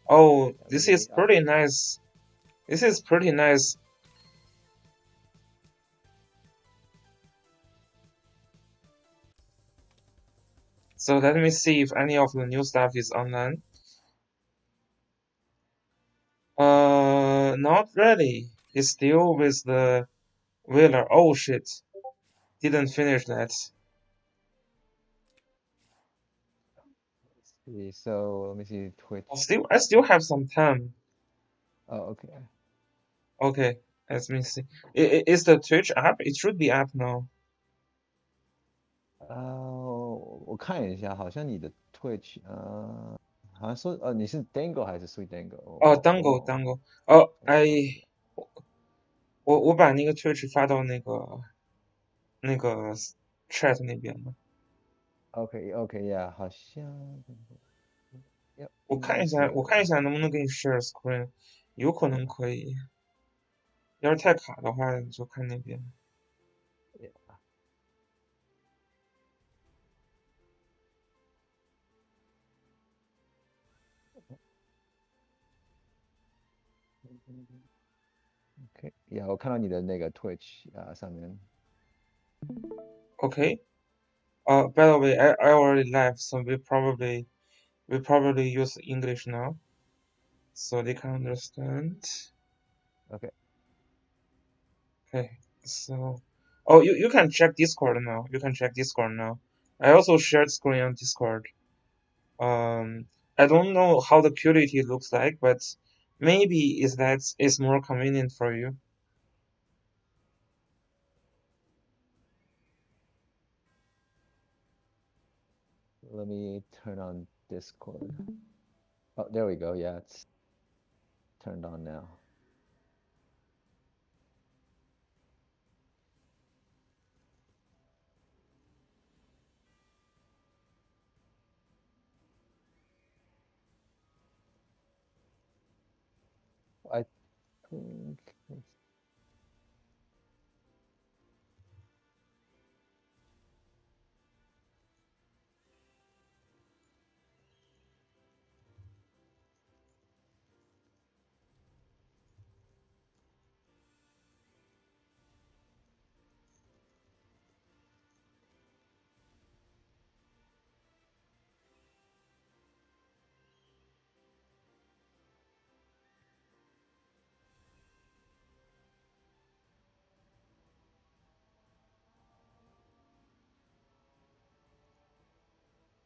Oh, Yeah, this is pretty nice. This is pretty nice. So let me see if any of the new stuff is online. Not really. It's still with the Wheeler. Oh shit. Didn't finish that. let's see. So let me see Twitch. I still have some time. Oh, okay. Okay, let me see. Is the Twitch app? It should be app now. 我看一下，好像你的 Twitch，好像说，你是 Dango 还是 Sweet Dango？哦，Dango 我 Dango。哦，哦我把那个 Twitch 发到那个 chat 那边了。，OK OK，yeah，好像，yeah，我看一下，我看一下能不能给你 share screen，有可能可以。要是太卡的话，你就看那边。yeah，OK，yeah，我看到你的那个 Twitch 上面。Okay. By the way, I already left, so we probably use English now, so they can understand. OK，Okay. So, oh, you can check Discord now. You can check Discord now. I also shared screen on Discord. Um, I don't know how the quality looks like, but maybe is that it's more convenient for you. let me turn on Discord. Oh, there we go. Yeah, it's turned on now. I think.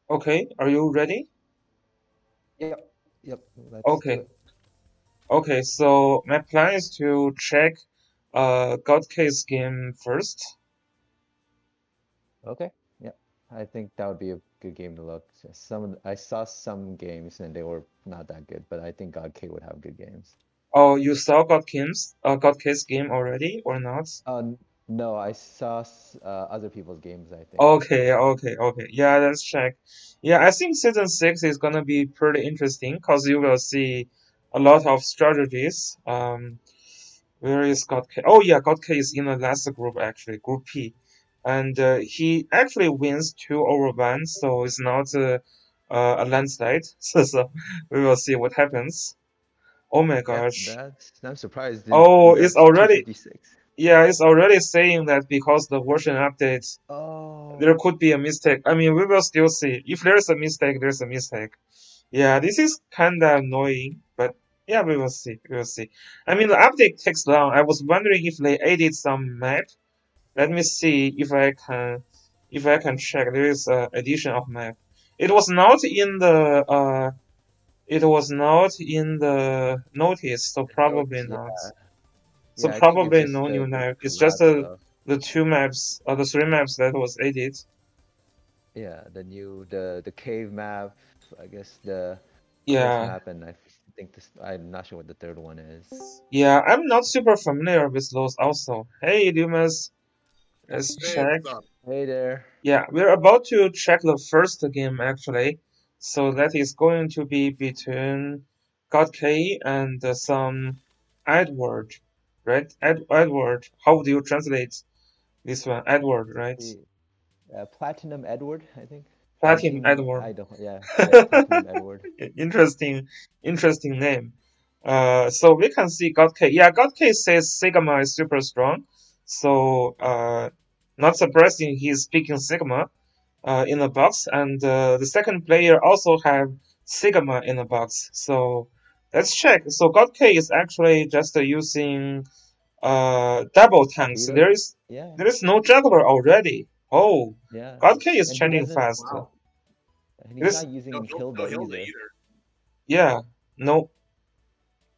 Okay, are you ready? Yep, yep. Let's do Okay. it. Okay, so my plan is to check God Case game first. Okay. Yep. I think that would be a good game to look. I saw some games and they were not that good, but I think God K would have good games. Oh, you saw God Case game already or not? No, I saw other people's games, I think. Okay. Yeah, let's check. Yeah, I think season 6 is gonna be pretty interesting because you will see a lot of strategies. Where is God K? Oh yeah, God K is in the last group actually, Group P, and he actually wins 2-1, so it's not a landslide. So we will see what happens. Oh my Yeah, gosh. I'm surprised that Oh, you it's got already 256. yeah, it's already saying that because the version update there Oh, could be a mistake. I mean, we will still see. If there's a mistake, there's a mistake. Yeah, this is kinda annoying, but yeah, we will see. We will see. I mean, the update takes long. I was wondering if they added some map. Let me see if I can check. There is a addition of map. It was not in the it was not in the notice, so the probably notes, not. yeah. So Yeah, I think it's probably just no new the map. It's just collab stuff. the two maps, or the three maps that was added. Yeah, the cave map, I guess the cliff Yeah, map, and I think I'm not sure what the third one is. yeah. I'm not super familiar with those. Also, hey, Dumas, let's Hey, check. what's up? Hey there. Yeah, we're about to check the first game actually. So that is going to be between God K and some Edward, right? Edward. How would you translate this one? Edward, right? The Platinum Edward, I think. Platinum Platinum, Edward. I don't. Yeah, Platinum Edward. Interesting name. So we can see God K. Yeah, God K says Sigma is super strong. So not surprising he's picking Sigma in the box, and the second player also have Sigma in the box. So let's check. So God K is actually just using double tanks. Albedo. Yeah, There is no juggler already. Oh, yeah, God K is and he changing doesn't. fast. Wow. And It he's is not using No Hilda Hilda either. either. yeah, no,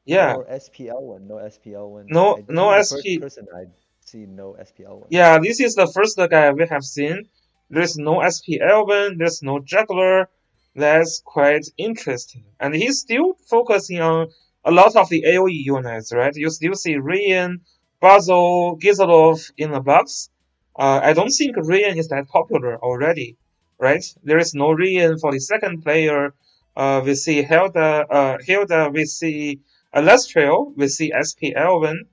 yeah, Or SPL one. No SPL one. no, He's no the first SP. person I'd see no SPL one. Yeah, this is the first guy we have seen. There's no SP Elven, there's no juggler. That's quite interesting. And he's still focusing on a lot of the AoE units, right? You still see Rian, Basil, Gizalov in the box. I don't think Rian is that popular already, right? There is no Rian for the second player. We see Hilda, we see Alestrio, we see SP Elven.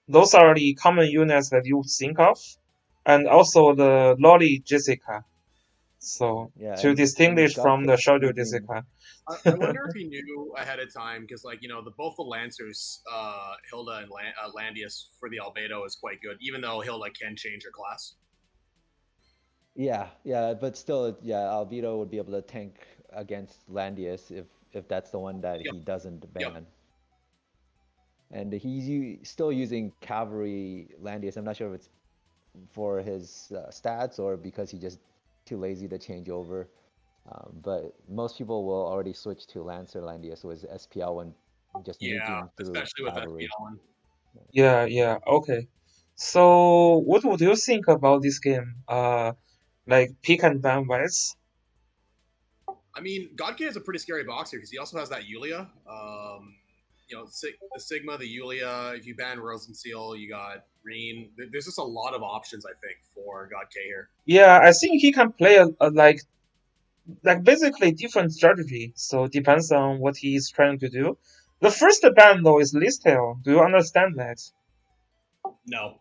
Those are the common units that you think of. And also the Lolly Jessica. So Yeah, to and distinguish God from K the Shadow using Jessica. I wonder if he knew ahead of time because, like, both the Lancers, Hilda and Landius for the Albedo is quite good, even though Hilda can change her class. Yeah, but still, yeah, Albedo would be able to tank against Landius if that's the one that Yep. he doesn't Yep. ban. And he's still using Cavalry Landius. I'm not sure if it's for his stats or because he's just too lazy to change over. But most people will already switch to Lancer Landius with SPL one, just Yeah, nuking through especially with Cavalry. SPL one. Yeah, okay. So what would you think about this game? Like pick and ban wise? I mean, God K is a pretty scary boxer because he also has that Yulia. The Sigma, the Yulia. If you ban Rosenseal, you got Reen. There's just a lot of options, I think, for God K here. Yeah, I think he can play like basically different strategy. So depends on what he is trying to do. The first ban though is Listel. Do you understand that? No.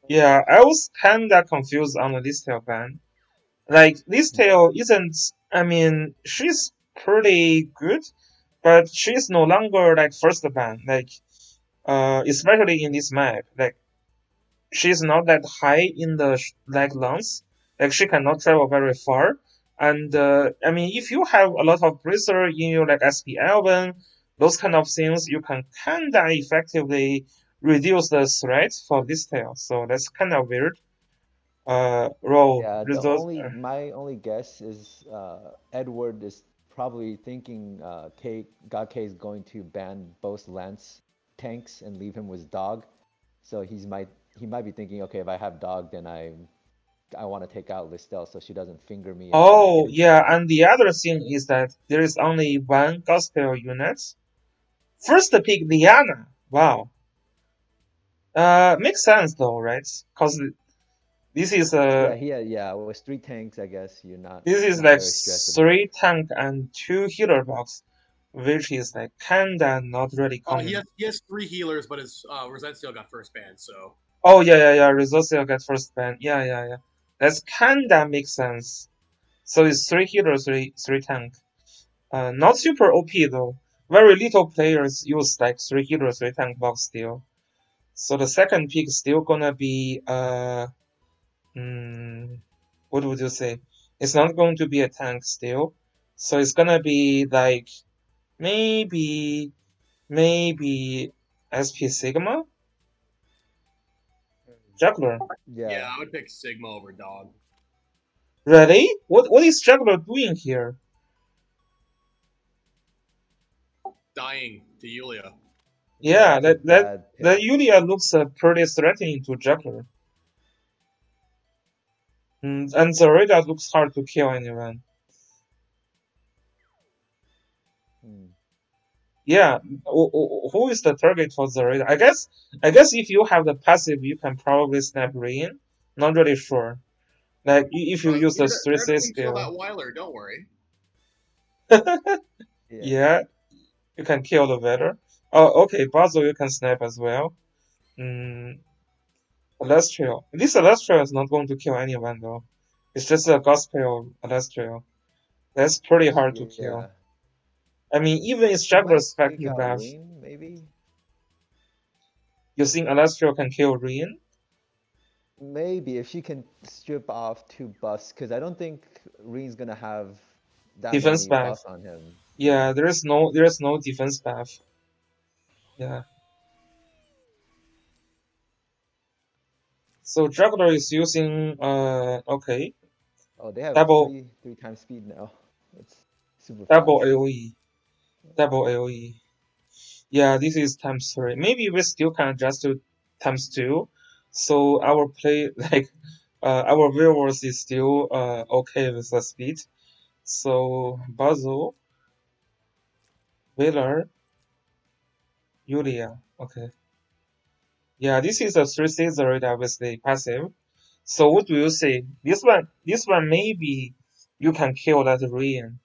Yeah, I was kinda confused on the Listel ban. Like Listel isn't. I mean, she's pretty good, but she's no longer like first ban. Like, especially in this map, like she's not that high in the like lungs. Like she cannot travel very far. And I mean, if you have a lot of Bracer in your like SP Elven, those kind of things, you can kinda effectively reduce the threat for this tail. So that's kind of weird. Roll Yeah, results. my only guess is Edward is probably thinking God K is going to ban both Lance tanks and leave him with Dog. So he might be thinking, okay, if I have Dog, then I want to take out Listel so she doesn't finger me. Oh yeah, and the other thing is that there is only one gospel unit. First pick Liana. Wow. Makes sense though, right? Because this is with 3 tanks, I guess you're not. This is not like very stressed about 3 tank and 2 healer box, which is like kinda not really common. He has 3 healers, but his Resentsteel got first ban, so. Oh yeah. Resource get first ban. Yeah. That's kinda makes sense. So it's 3 healers, 3 tank. Not super OP though. Very little players use like 3 healers, 3 tank box still. So the second pick is still gonna be what would you say? It's not going to be a tank still. So it's gonna be like maybe SP Sigma? Juggler. Yeah, I would pick Sigma over Dog. Really? What is Juggler doing here? Dying to Yulia. Yeah, that Yulia looks pretty threatening to Juggler. And Zareda looks hard to kill anyone. Yeah, who is the target for Zareda? I guess if you have the passive, you can probably snap Rain. Not really sure. Like if you use the 3C skill. Kill that Weiler, don't worry. Yeah, you can kill the Vetter. Oh, okay, Basil you can snap as well. Celestial. This Celestial is not going to kill anyone though. It's just a gospel Alastria. That's pretty hard to kill. Yeah. I mean, even if She might Juggler's take effective out buff, Reen, maybe. you think Alastria can kill Reen? Maybe if she can strip off 2 buffs, because I don't think Reen's gonna have that Defense many buff. buffs on him. Yeah, there's no defense buff. Yeah. So Juggler is using okay, Oh, they have double 3 times speed now. It's super double fast. AoE. Double AoE. Yeah, this is ×3. Maybe we still can adjust to ×2. So our play like our viewers is still okay with the speed. So Basil, Wheeler, Yulia. Okay. Yeah, this is a 3 Caesar with the passive. So what do you say? This one maybe you can kill that Rian.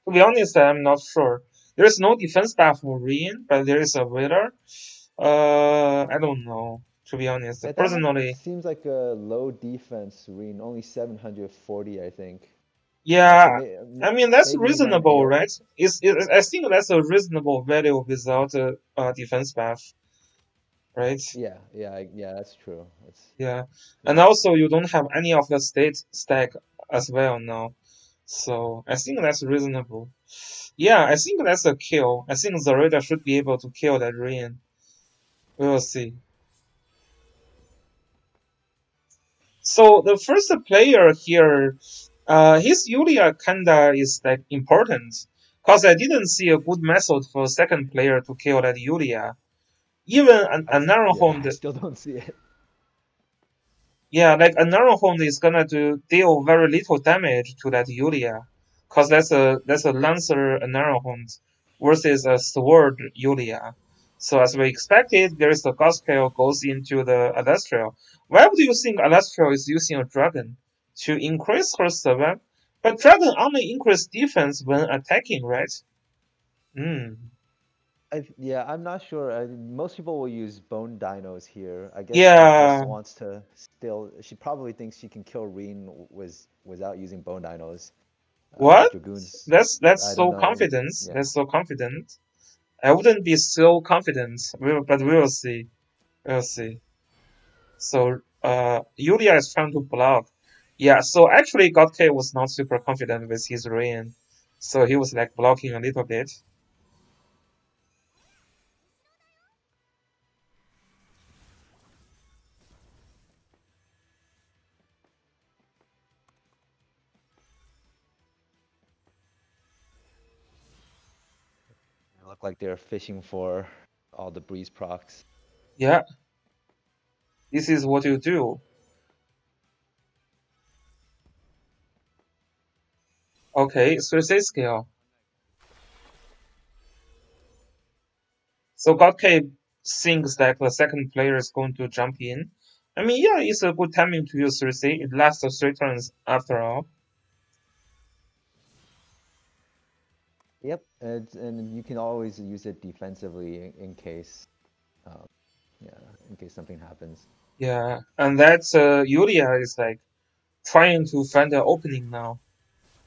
To be honest, I'm not sure. There's no defense buff for Rian, but there is a Wheeler. I don't know. To be honest, Yeah, that one personally, seems like a low defense Reen, only 740, I think. So yeah. I mean that's maybe he's on reasonable, AO. right? I think that's a reasonable value without a defense buff, right? Yeah, that's true. Yeah, and also you don't have any of the state stack as well now, so I think that's reasonable. Yeah, I think that's a kill. I think Zareda should be able to kill that Rian. We will see. So the first player here, his Yulia kinda is like important, cause I didn't see a good method for second player to kill that Yulia. Even an I Narrowhound, still don't see it. yeah, like a Narrowhound is gonna deal very little damage to that Yulia, cause that's a Lancer Narrowhound versus a Sword Yulia. So as we expected, there is a Gospel goes into the Alastria. Why would you think Alastria is using a dragon? To increase her survival? But dragon only increase defense when attacking, right? Hmm. Yeah, I'm not sure. Most people will use bone dinos here. I guess she just Yeah. wants to still. She probably thinks she can kill Reen without using bone dinos. What? Dragoons. That's I don't so know. confident. Yeah. That's so confident. I wouldn't be so confident, but we will see. We'll see. So, Yulia is trying to block. Yeah, so actually, Godk was not super confident with his Rain. So he was like blocking a little bit. It looked like they're fishing for all the breeze procs. Yeah, this is what you do. Okay, 3C scale. So Godk thinks that the second player is going to jump in. I mean, yeah, it's a good timing to use 3C. It lasts 3 turns after all. Yep, and you can always use it defensively in case, um, yeah, in case something happens. Yeah, and that Yulia is like trying to find an opening now.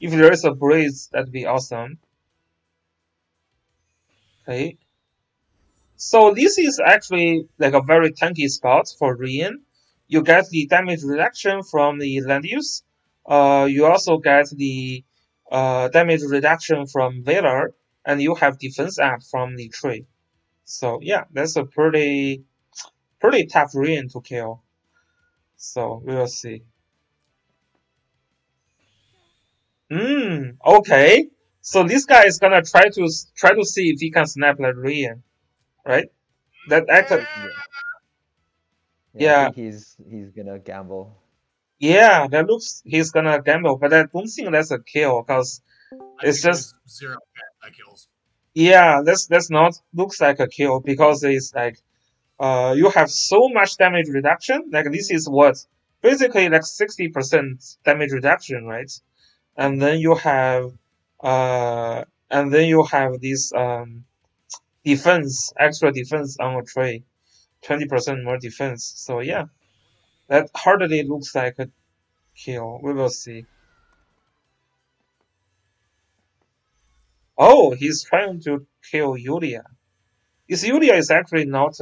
If there is a breeze, that'd be awesome. Okay. So this is actually like a very tanky spot for Rian. You get the damage reduction from the land use. You also get the damage reduction from Valor, and you have defense up from the tree. So yeah, that's a pretty tough Rian to kill. So we will see. Okay. So this guy is gonna try to see if he can snap like Rian, right? That actually, Yeah, I yeah, think he's gonna gamble. yeah, that looks he's gonna gamble, but I don't think that's a kill because I it's think just there's 0 that kills. yeah, that's not looks like a kill because it's like you have so much damage reduction. Like this is what basically like 60% damage reduction, right? And then you have this defense, extra defense on a tree, 20% more defense. So yeah, that hardly looks like kill. We will see. Oh, he's trying to kill Yulia. Yulia is actually not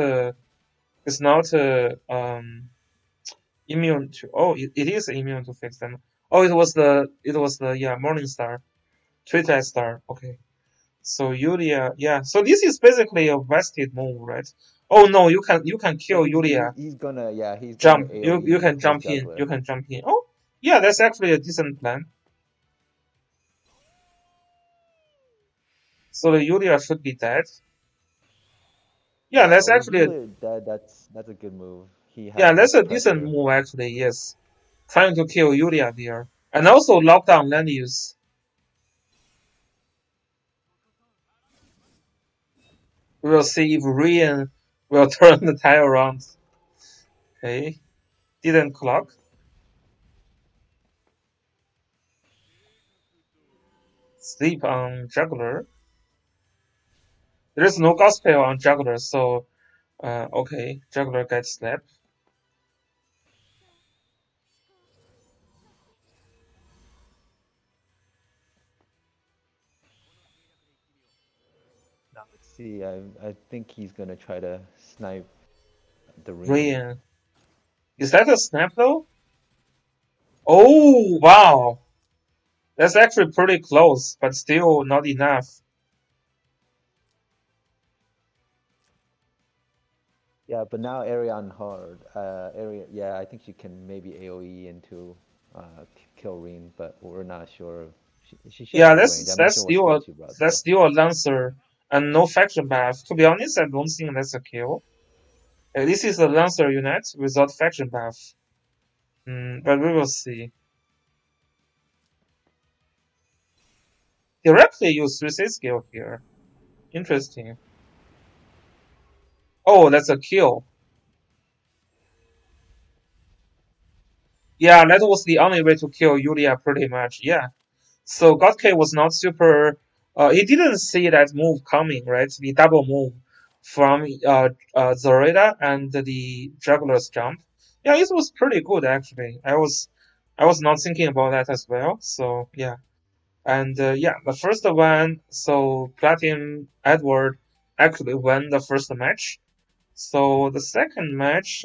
immune to. Oh, it is immune to fixed damage. Oh, it was the Morningstar, Twilight Star. Okay. So Yulia, yeah. So this is basically a vested move, right? Oh no, you can kill Yulia. He's gonna Jump. AoE You can his jump in. juggler. You can jump in. Oh, yeah, that's actually a decent plan. So the Yulia should be dead. Yeah, that's With actually Healer dead, that's a good move. He has yeah, that's less a decent pressure. move actually. Yes, trying to kill Yulia there, and also lock down Landius. We will see if Rian will turn the tide around. Okay, didn't clock. Sleep on Juggler. There is no Gospel on Juggler, so okay, Juggler gets slapped. Now let's see. I think he's gonna try to snipe the Reen. Rian. Is that a snap though? Oh wow, that's actually pretty close, but still not enough. Yeah, but now Arion hard. Yeah, I think she can maybe AoE into kill Reen, but we're not sure. She should Yeah, have range. I'm not sure what skill she brought that's though. still a Lancer and no faction buff. To be honest, I don't think that's a kill. This is a Lancer unit without faction buff. But we will see. Directly use 3C skill here. Interesting. Oh, that's a kill. Yeah, that was the only way to kill Yulia pretty much. Yeah. So Godk was not super. He didn't see that move coming, right? The double move from Zoreda and the Juggler's jump. Yeah, it was pretty good actually. I was not thinking about that as well. So yeah, and yeah, the first one. So Platinum Edward actually won the first match. So the second match,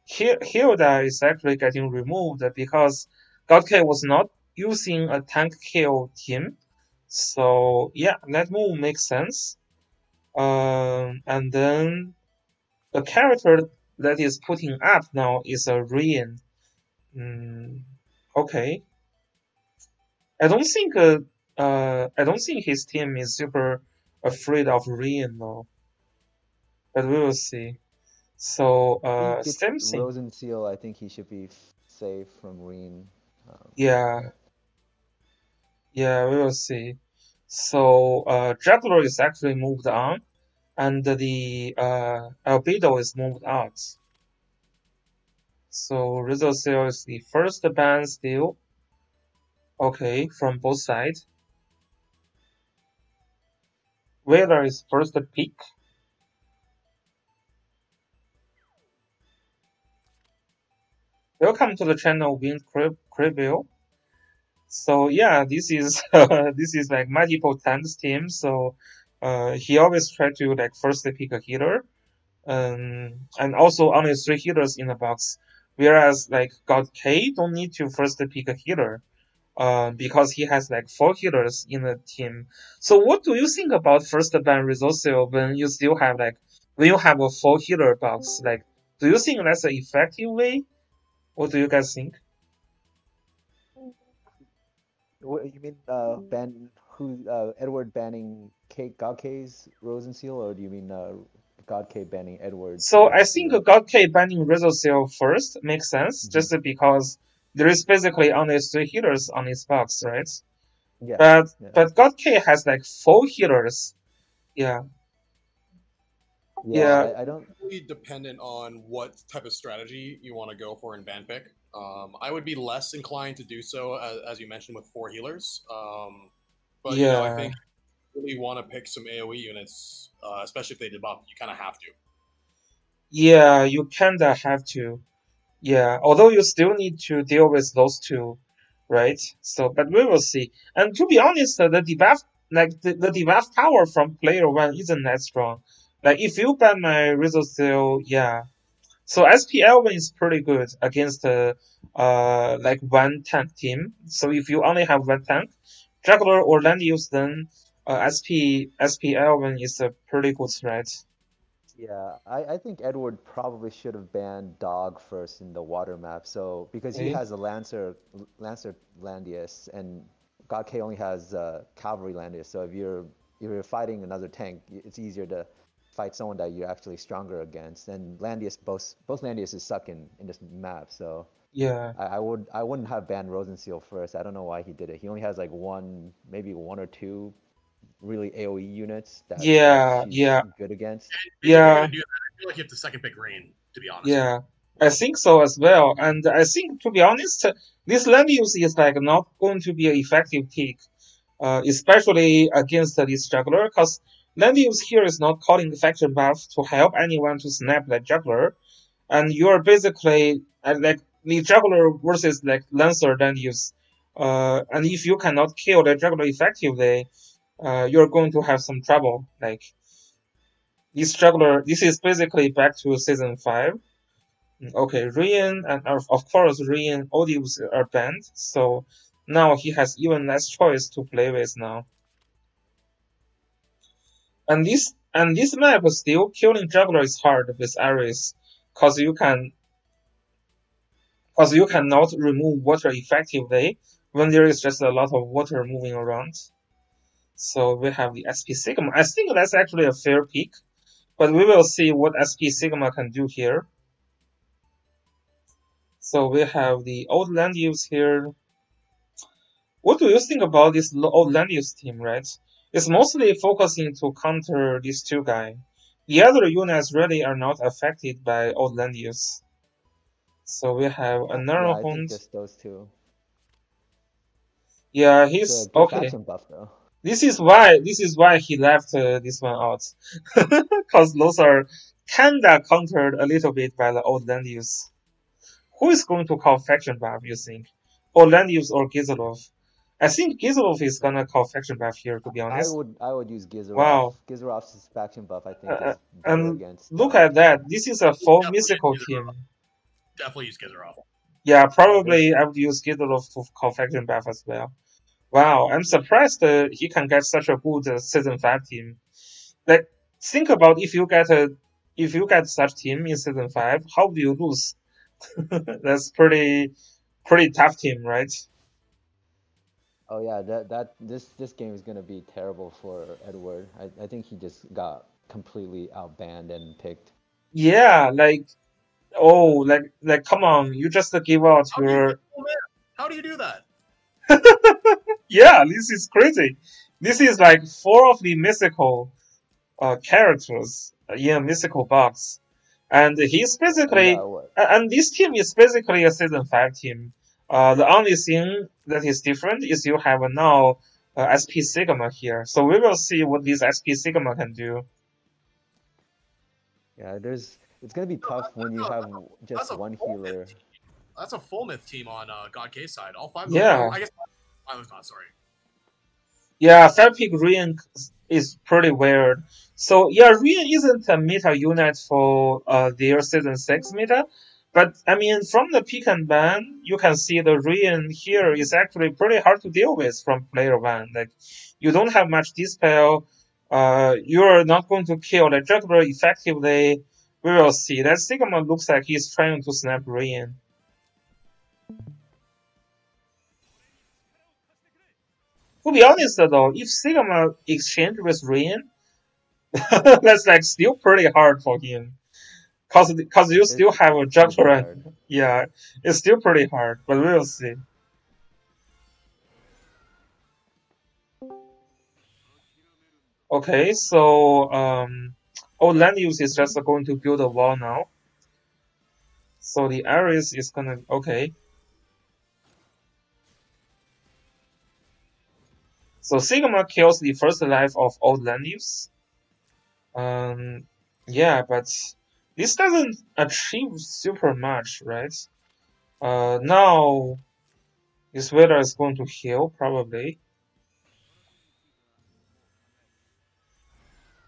Hilda is actually getting removed because Godk was not using a tank kill team. So yeah, that move makes sense. And then the character that is putting up now is a Rian. Okay. I don't think his team is super afraid of Rian though. But we will see. So If he gets same thing. Rosen Seal, I think he should be safe from Reen. Yeah. Yeah, we will see. So Juggler is actually moved on, and the Albedo is moved out. So Rizzo Seal is the first ban still. Okay, from both sides. Wheeler is first pick. Welcome to the channel, Win Cribble. So yeah, this is this is like multiple tanks team. So he always try to like first pick a healer, and also only 3 healers in the box. Whereas like God K don't need to first pick a healer, because he has like 4 healers in the team. So what do you think about first ban Resourcil when you still have like when you have a 4 healer box? Like, do you think that's an effective way? What do you guys think? What you mean Edward banning God K's Rosen Seal, or do you mean God K banning Edward's? So I think God K banning Resourcil first makes sense, just because there is basically only 3 healers on his box, right? Yeah. But God K has like 4 healers. Yeah. Yeah. I don't. Really dependent on what type of strategy you want to go for in ban pick. I would be less inclined to do so, as you mentioned, with 4 healers. But yeah. I think you really want to pick some AoE units, especially if they debuff. You kind of have to. Yeah, you kinda have to. Yeah, although you still need to deal with those two, right? So, but we will see. And to be honest, the debuff, like the debuff power from player one isn't that strong. Like if you ban my Rizzo Steel, yeah. So SP Elvin is pretty good against like one tank team. So if you only have one tank, Juggler or Landius, then SP Elvin is a pretty good threat. Yeah, I think Edward probably should have banned Dog first in the water map. So because he Okay. has a Lancer Landius and God K only has Cavalry Landius. So if you're fighting another tank, it's easier to fight someone that you're actually stronger against. And Landius both Landiuses suck in this map. So Yeah. I wouldn't have banned Rosenseal first. I don't know why he did it. He only has like maybe one or two really AoE units that Yeah. she's Yeah. good against. And if you're gonna Yeah. do that, I feel like you have to second pick Rain, to be honest. Yeah, I think so as well. And I think, to be honest, this land use is like not going to be an effective pick, especially against this juggler, because land use here is not calling faction buff to help anyone to snap that juggler, and you're basically like the juggler versus like lancer land use. And if you cannot kill the juggler effectively, you're going to have some trouble. Like this juggler, this is basically back to season 5. Okay, Rian and of course Rian Odious are banned, so now he has even less choice to play with now. And this map still killing juggler is hard with Ares, cause you cannot remove water effectively when there is just a lot of water moving around. So we have the SP Sigma. I think that's actually a fair pick, but we will see what SP Sigma can do here. So we have the old land use here. What do you think about this old land use team, right? It's mostly focusing to counter these two guys. The other units really are not affected by old land use. So we have Yeah, another I think Hond. just those two. Yeah, It's a he's good okay. faction buff though. This is why he left this one out, because those are kinda countered a little bit by the old land use. Who is going to call faction buff, you think? Or Landius or Gizilov? I think Gizilov is gonna call faction buff here, to be honest. I would use Gizarov. Wow. Gizarov's faction buff I think Uh, is better and against look at that. Hond. This is a full Definitely mystical use team. Gizarov. Definitely use Gizarov. Yeah, Yeah, there's probably I would use Gizilov to call faction buff as well. Wow, I'm surprised he can get such a good season 5 team. Like, think about if you get such team in season 5, how do you lose? That's pretty tough team, right? oh yeah, this game is gonna be terrible for Edward. I think he just got completely outbanned and picked. Yeah, like come on, you just give out How do you your How do you do that? yeah, this is crazy. This is like 4 of the mystical characters in a mystical box. And he's You basically got what? and this team is basically a season 5 team. The only thing that is different is you have now SP Sigma here. So we will see what this SP Sigma can do. Yeah, it's gonna be tough when you have just one healer. That's a full myth team on God K side. All 5 of them. Yeah. I guess I was not sorry. Yeah, 5-pick Rian is pretty weird. So yeah, Rian isn't a meta unit for their season 6 meta. But I mean, from the pick and ban, you can see the Rian here is actually pretty hard to deal with from player 1. Like, you don't have much dispel. You're not going to kill the juggler effectively. We will see. That Sigma looks like he's trying to snap Rian. To be honest though, if Sigma exchange with Rian, that's like still pretty hard for him. Cause you still have a It's gonna be juggler. hard. Yeah, it's still pretty hard, but we will see. Okay, so Landius is just going to build a wall now. So the Ares is gonna okay. So Sigma kills the first life of old Landius. Yeah, but This doesn't achieve super much, right? Now this Vader is going to heal probably.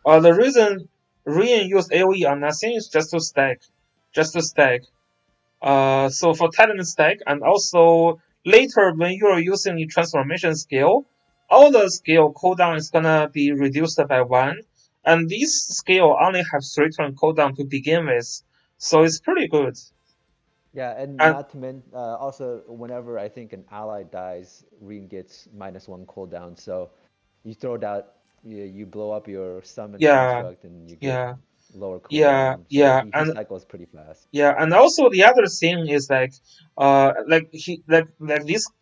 The reason Rian used AoE on nothing is just to stack, just to stack. So for talent stack, and also later when you are using the transformation skill, all the skill cooldown is gonna be reduced by 1, and this skill only have 3 turn cooldown to begin with, so it's pretty good. Yeah, and And not to mention, also whenever I think an ally dies, Reem gets -1 cooldown. So you throw that, you blow up your summon yeah, construct, and you get yeah, lower yeah, cooldown. So yeah, he and cycles pretty fast. yeah, and also the other thing is like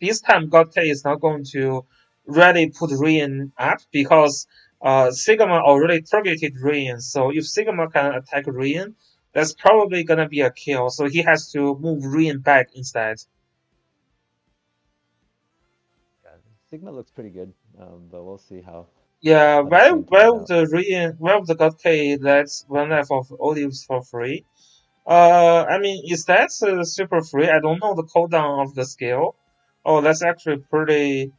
this time Godke is not going to really put Rian up because Sigma already targeted Rian. So if Sigma can attack Rian, that's probably gonna be a kill. So he has to move Rian back instead. Yeah, Sigma looks pretty good, but we'll see Yeah, how this game plays out. why would the Godke lets one life of Olives for free? I mean, is that super free? I don't know the cooldown of the skill. Oh, that's actually pretty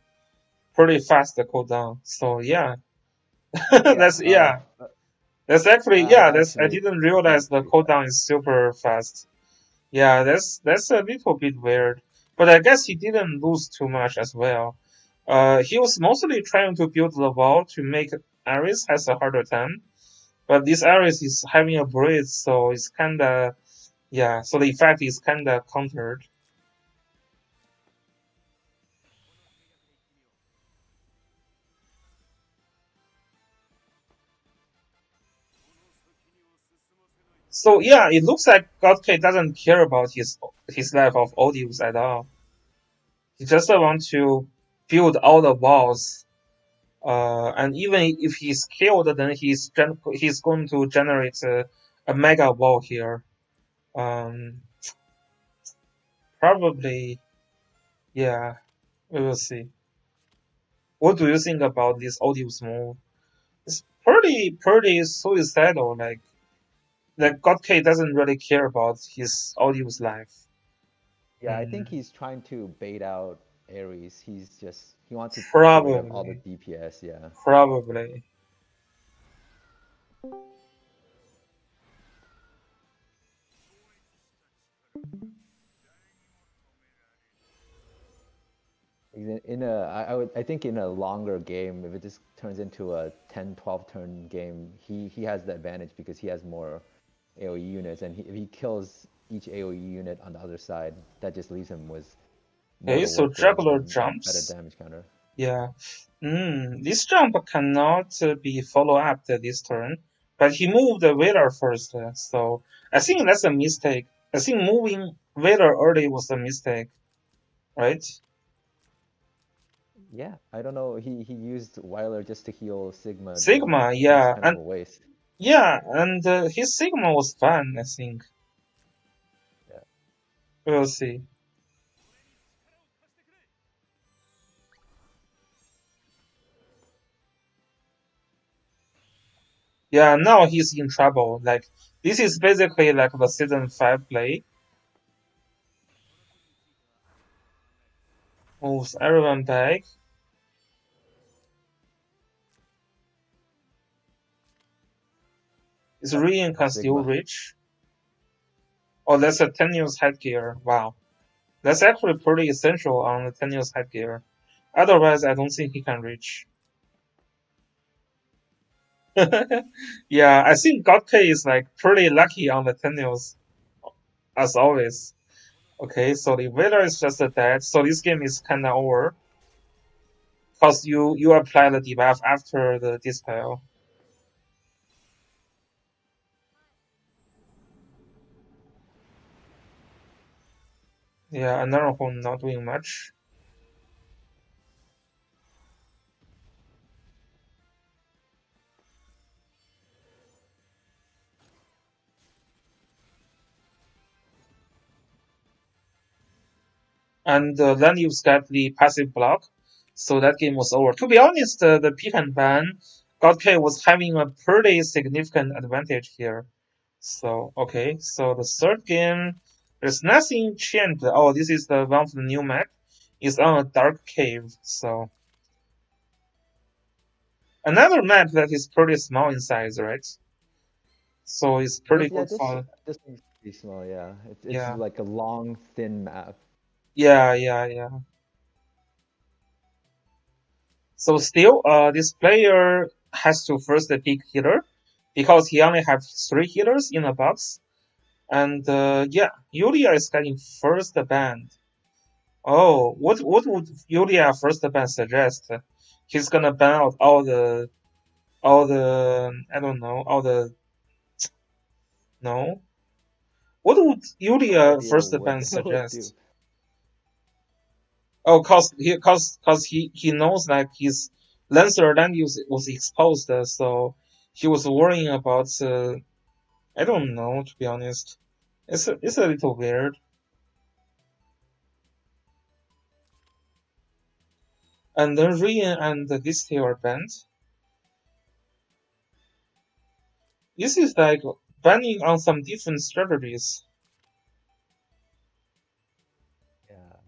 fast the cooldown. So yeah, Yeah, that's yeah. That's actually I've yeah. That's I actually didn't seen realize it the pretty cooldown fast. is super fast. Yeah, that's a little bit weird. But I guess he didn't lose too much as well. He was mostly trying to build the wall to make Ares has a harder time. But this Ares is having a breeze, so it's kinda yeah. So the effect is kinda countered. So yeah, it looks like Godke doesn't care about his life of Odious at all. He just wants to build all the walls. And even if he's killed, then he's going to generate a mega wall here. Um, probably, yeah. We will see. What do you think about this Odious move? It's pretty suicidal. Like Godke doesn't really care about his Odious life. Yeah, I think Hmm. he's trying to bait out Ares. He wants to get rid of all the Probably, DPS. Yeah. probably. I think in a longer game, if it just turns into a 10-12 turn game, he has the advantage because he has more AoE units, and if he kills each AoE unit on the other side, that just leaves him with more Okay, to so work with juggler and better jumps. damage counter. Yeah. This jump cannot be follow up this turn, but he moved the Vader first, so I think that's a mistake. I think moving Vader early was a mistake, right? Yeah, I don't know. He used Weiler just to heal Sigma, though. Sigma, That's yeah, kind of and a waste. his Sigma was fun. I think Yeah. we'll see. Yeah, now he's in trouble. Like this is basically like the season 5 play. Moves everyone back. Is Rian Oh, can still Sigma. reach? Oh, that's a tenuous headgear. Wow. That's actually pretty essential on the tenuous headgear. Otherwise, I don't think he can reach. Yeah, I think Godke is like pretty lucky on the tenuous, as always. Okay, so the Vader is just dead, so this game is kinda over. Cause you apply the debuff after the dispel. Yeah, another one not doing much. And then you got the passive block, so that game was over. To be honest, the pick and ban, Godke was having a pretty significant advantage here. So, okay, so the third game, there's nothing changed. Oh, this is the one of the new map. It's on a dark cave, so another map that is pretty small in size, right? So it's pretty Yeah, good for this one's pretty small. Yeah, it's yeah, like a long, thin map. yeah. So still, this player has to first pick healer because he only has 3 healers in a box. And yeah, Yulia is getting first banned. Oh, what would Yulia first ban suggest? He's gonna ban out all the I don't know all the no. What would No Yulia idea first what ban they would do. suggest? Oh, cause he knows like his Lancer land use was exposed, so he was worrying about. I don't know, to be honest. It's a little weird. And then Rian and this two are banned. This is like banning on some different strategies. Yeah.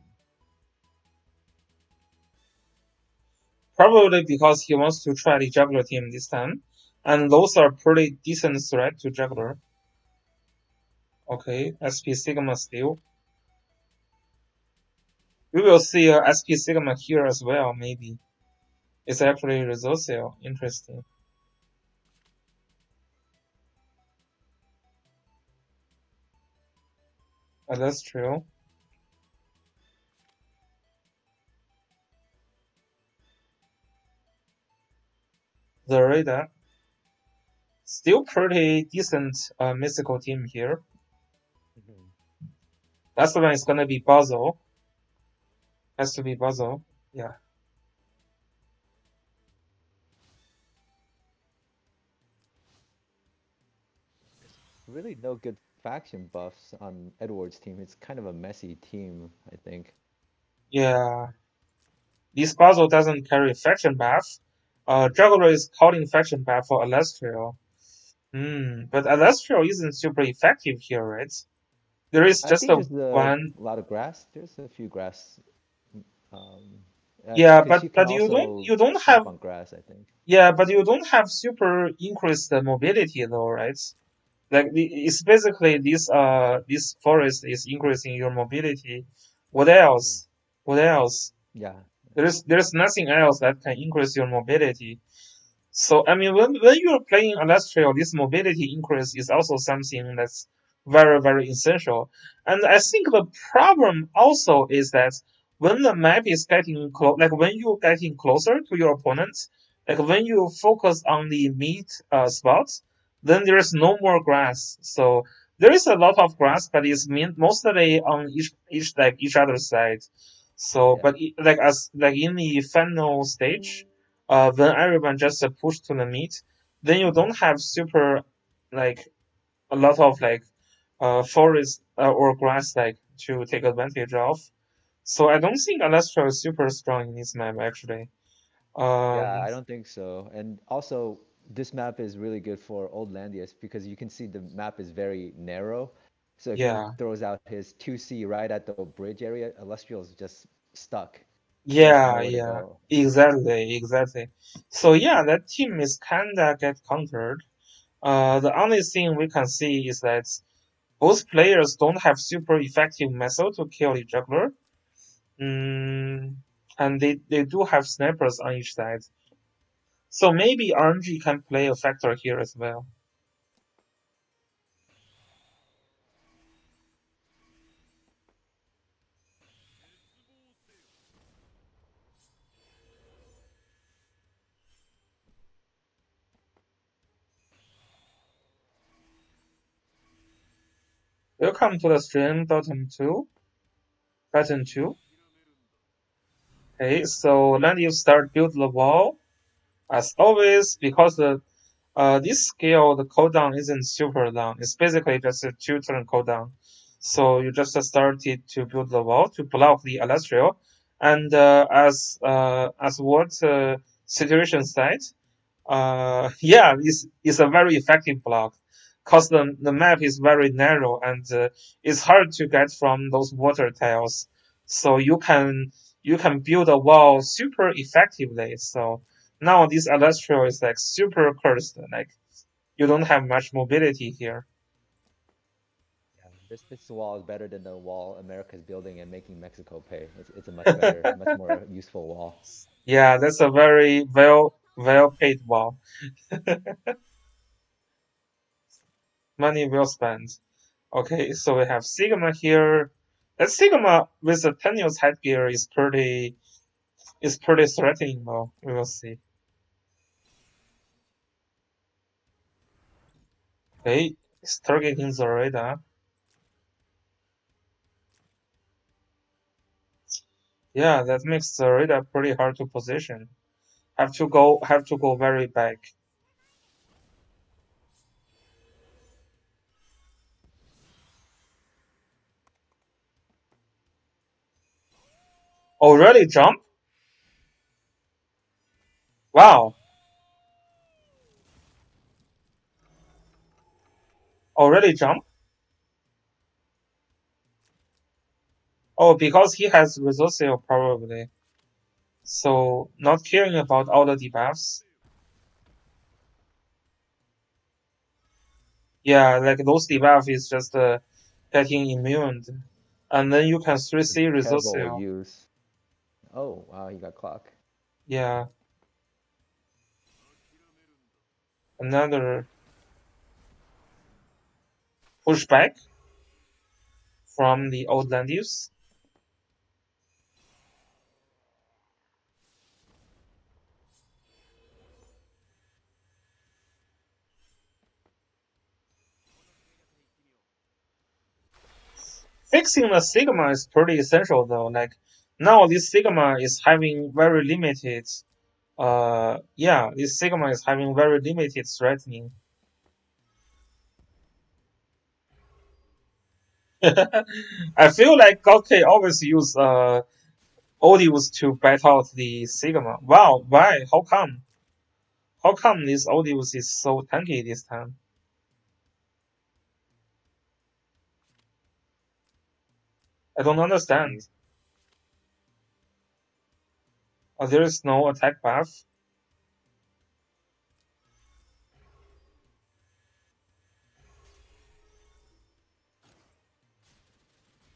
Probably because he wants to try the juggler team this time. And those are pretty decent threat to juggler. Okay, SP Sigma still. We will see SP Sigma here as well, maybe. It's actually Resocio. Interesting. That's true. The radar. Still pretty decent mystical team here. Last one is gonna be Basil. Has to be Basil. Yeah. Really no good faction buffs on Edward's team. It's kind of a messy team, I think. Yeah. This Basil doesn't carry faction buff. Juggler is calling faction buff for Alastria. But Alastria isn't super effective here, right? There is I just think a there's a one. lot of grass. There's a few grass. Um, Yeah, because you can but you don't also you don't have camp on grass, I think. yeah, but you don't have super increased mobility though, right? Like it's basically this forest is increasing your mobility. What else? What else? Yeah. There's nothing else that can increase your mobility. So I mean, when you're playing Alastria, this mobility increase is also something that's very essential. And I think the problem also is that when the map is getting close, like when you're getting closer to your opponent, like when you focus on the mid spots, then there is no more grass. So there is a lot of grass, but it's mostly on each other's side. So, Yeah. but like like in the final stage when everyone just push to the mid, then you don't have super like a lot of like forest or grass like to take advantage of. So I don't think Alastro is super strong in this map actually. Yeah, Um, I don't think so. And also, this map is really good for Old Landius because you can see the map is very narrow. So if he yeah, throws out his 2C right at the bridge area, Illustrial is just stuck. There's yeah, nowhere to yeah, go. exactly. So yeah, that team is kinda get countered. The only thing we can see is that both players don't have super effective method to kill the juggler. And they do have snipers on each side. So maybe RNG can play a factor here as well. Welcome to the stream, button 2. Okay, so then you start build the wall. As always, because this scale, the cooldown isn't super long. It's basically just a 2-turn cooldown. So you just started to build the wall to block the Alastrio. And as what situation said, yeah, it's a very effective block. cause the map is very narrow and it's hard to get from those water tiles. So you can build a wall super effectively. So now this Alastral is like super cursed. Like you don't have much mobility here. Yeah, this wall is better than the wall America's building and making Mexico pay. It's a much better, much more useful wall. Yeah, that's a very well paid wall. Money well spent. Okay, so we have Sigma here. That Sigma with the Tenios headgear is pretty threatening though. We will see. Okay, it's targeting Zoraida. Yeah, that makes Zoraida pretty hard to position. Have to go very back. Already jump? Wow. Already jump? Oh, because he has Resourceo probably. So not caring about all the debuffs. Yeah, like those debuff is just getting immune. And then you can 3C Terrible Resourceo. use. Oh, wow, he got clock. Yeah. Another pushback from the old land use. Fixing the Sigma is pretty essential though. Like now this Sigma is having very limited this Sigma is having very limited threatening. I feel like Gokey always use Odious to bat out the Sigma. Wow, why? How come? How come this Odious is so tanky this time? I don't understand. There is no attack buff.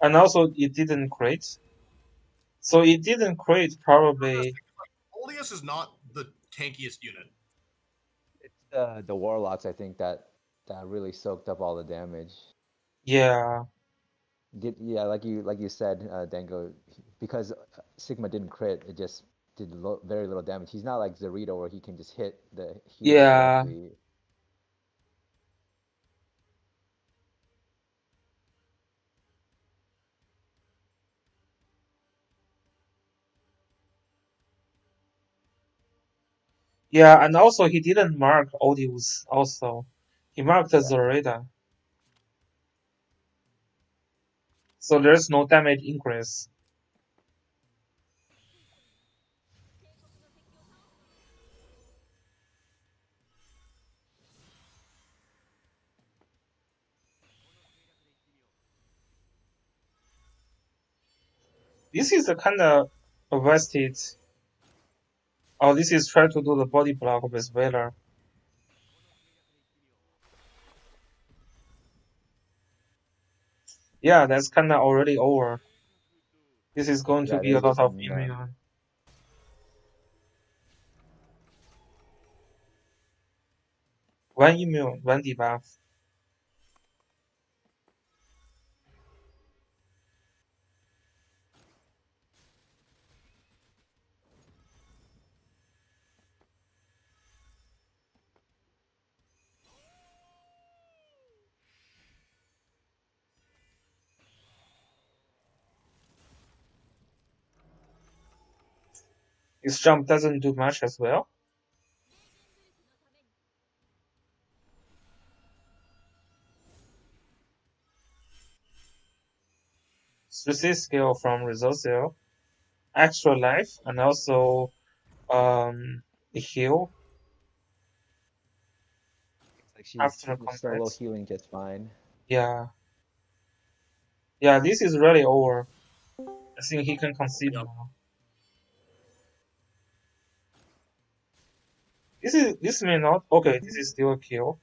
And also it didn't crit. So it didn't crit probably. Odious is not the tankiest unit. It's the warlocks, I think, that really soaked up all the damage. Yeah. Yeah, like you said, Dango, because Sigma didn't crit, it just did very little damage. He's not like Zarito where he can just hit the healer Yeah. directly. Yeah, and also he didn't mark Odious also. He marked Zoraida. So there's no damage increase. This is a kind of vested. Oh, this is trying to do the body block with Valor. Yeah, that's kind of already over. This is going to be a lot of immune. One immune, one debuff. His jump doesn't do much as well. Suicide skill from Resourceo, extra life, and also heal. Like she's after solo combat. healing just fine. Yeah. Yeah, this is really over. I think he can concede Yep. now. This may not okay, this is still a kill.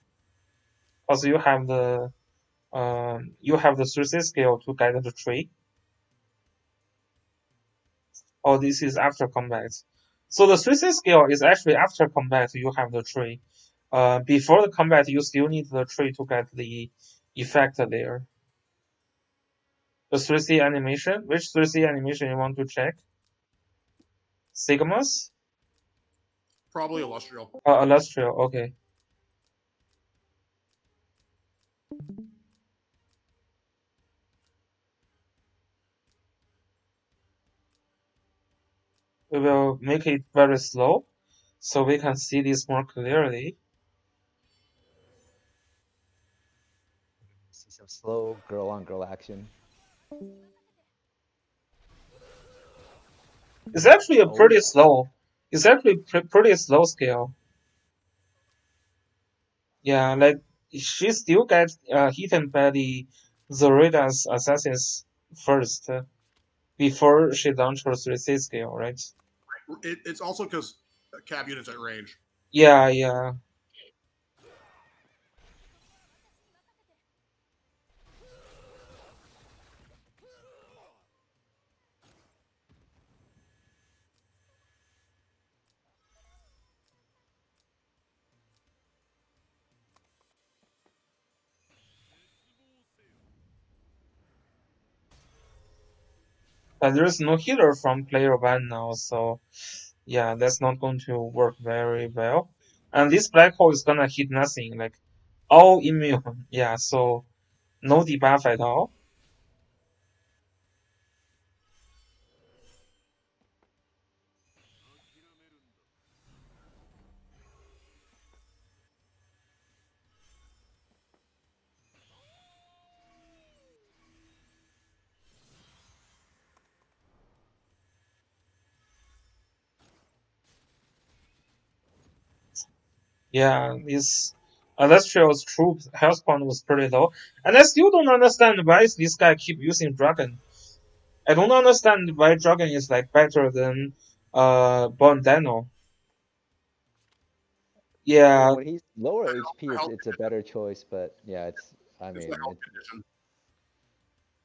Also you have the 3C skill to guide the tree. Oh, this is after combat. So the 3C skill is actually after combat you have the tree. Before the combat you still need the tree to get the effect there. The 3C animation? Which 3C animation you want to check? Sigmas? Probably Illustrial. Illustrial, okay. We will make it very slow so we can see this more clearly. See some slow girl on girl action. It's actually a pretty slow. It's actually pretty slow scale. Yeah, like she still gets hit by the Zorida's assassins first before she launched her 3C skill, right? It's also because Cap units at range. Yeah, yeah. But there's no healer from player 1 now, so yeah, that's not going to work very well. And this black hole is gonna hit nothing, like all immune. Yeah, so no debuff at all. Yeah, this Illustrial's troop health point was pretty low. And I still don't understand why this guy keep using Dragon. I don't understand why Dragon is like better than Born Dano. Yeah. When he's lower HP, it's a better choice, but yeah, I mean,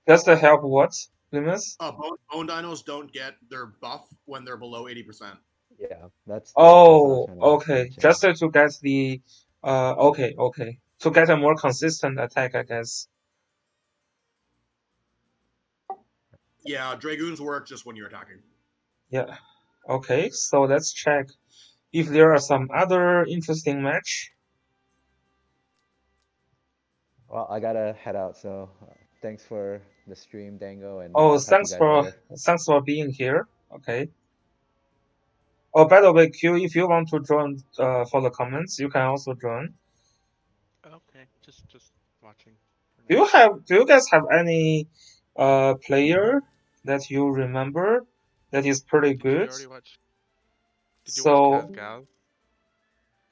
Does that help what, Limus? Bone dinos don't get their buff when they're below 80%. Yeah, that's. Oh, okay. Just to get the, okay. To get a more consistent attack, I guess. Yeah, Dragoons work just when you're attacking. Yeah. Okay, so let's check if there are some other interesting match. Well, I gotta head out, so thanks for the stream, Dango, and thanks for being here. Okay. Oh, by the way, Q, if you want to join for the comments, you can also join. Okay, just watching. Do you guys have any player that you remember that is pretty good? Did you watch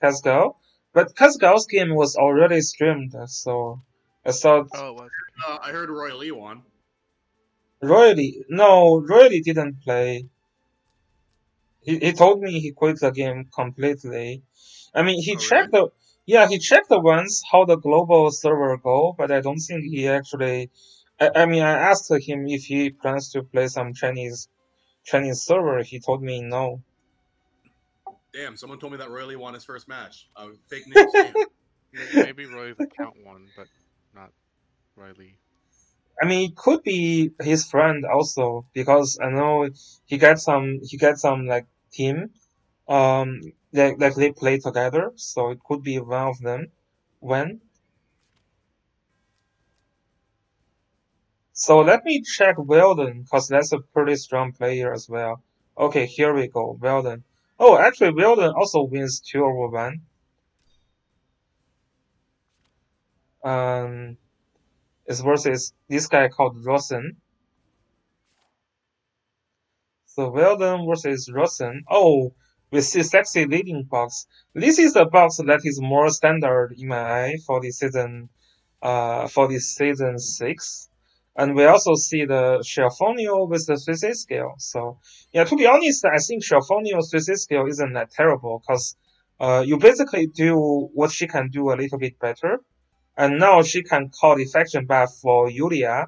Casgal? But Casgal's game was already streamed, so I thought. Oh, it was. I heard Roy Lee won. Roy Lee didn't play. He told me he quit the game completely. I mean, he checked once how the global server go, but I don't think he actually. I mean, I asked him if he plans to play some Chinese server. He told me no. Damn, someone told me that Roy Lee won his first match. Fake news. Maybe Roy's account won, but not Roy Lee. I mean, it could be his friend also, because I know he got some like team, like they play together, so it could be one of them. So let me check Weldon, because that's a pretty strong player as well. Okay, here we go, Weldon. Oh, actually, Weldon also wins 2/1. It's versus this guy called Rosen. So Weldon versus Rosen. Oh, we see sexy leading box. This is a box that is more standard in my eye for the season 6. And we also see the Shelfonio with the 3C scale. So yeah, to be honest, I think Shelfonio's 3C scale isn't that terrible because you basically do what she can do a little bit better. And now she can call the faction buff for Yulia,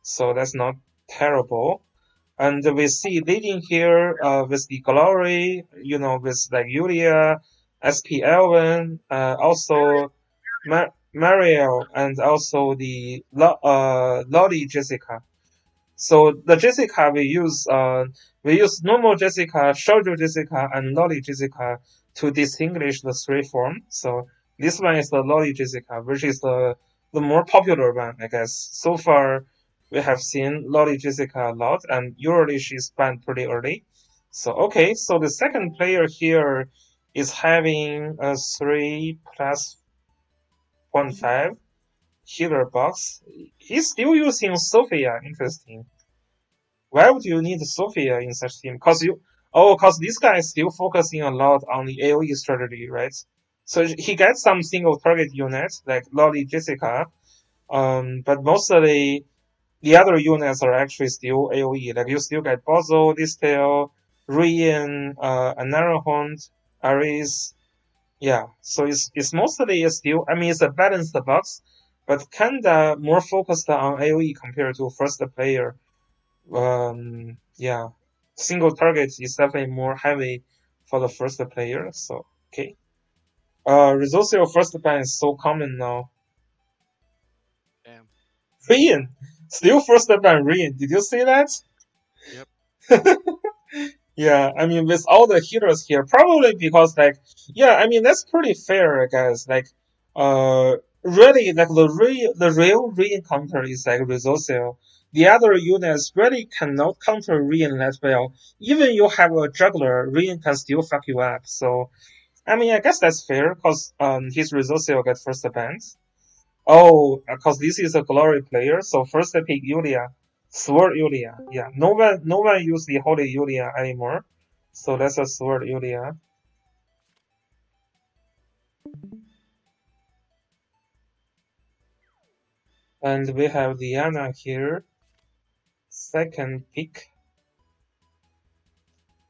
so that's not terrible. And we see leading here with the Glory, with like Yulia, SP Elven, also Mariel, and also the Lolly Jessica. So the Jessica we use normal Jessica, Shoujo Jessica, and Lolly Jessica to distinguish the 3 form. So this one is the Lolly Jessica, which is the more popular one, I guess. So far, we have seen Lolly Jessica a lot, and usually she's banned pretty early. So okay, so the second player here is having a 3+1.5 healer box. He's still using Sophia. Interesting. Why would you need Sophia in such team? Cause this guy is still focusing a lot on the AoE strategy, right? So he gets some single target units like Lolly Jessica, but mostly the other units are actually still AoE. Like you still get Bozo, Listel, Rian, Anarahond, Ares. Yeah, so it's mostly still. I mean, it's a balanced box, but kinda more focused on AoE compared to first player. Yeah, single target is definitely more heavy for the first player. So okay. Resource first ban is so common now. Damn. Rian, still first ban Rian. Did you see that? Yep. Yeah, I mean, with all the healers here, probably because yeah, I mean that's pretty fair, guys. Really, the real Rian counter is like Resourcil. The other units really cannot counter Rian that well. Even you have a juggler, Rian can still fuck you up. So, I mean, I guess that's fair because his Resourcil get first banned. Oh, because this is a glory player, so first I pick Yulia. Sword Yulia. Yeah, no one use the Holy Yulia anymore. So that's a Sword Yulia. And we have Diana here. Second pick.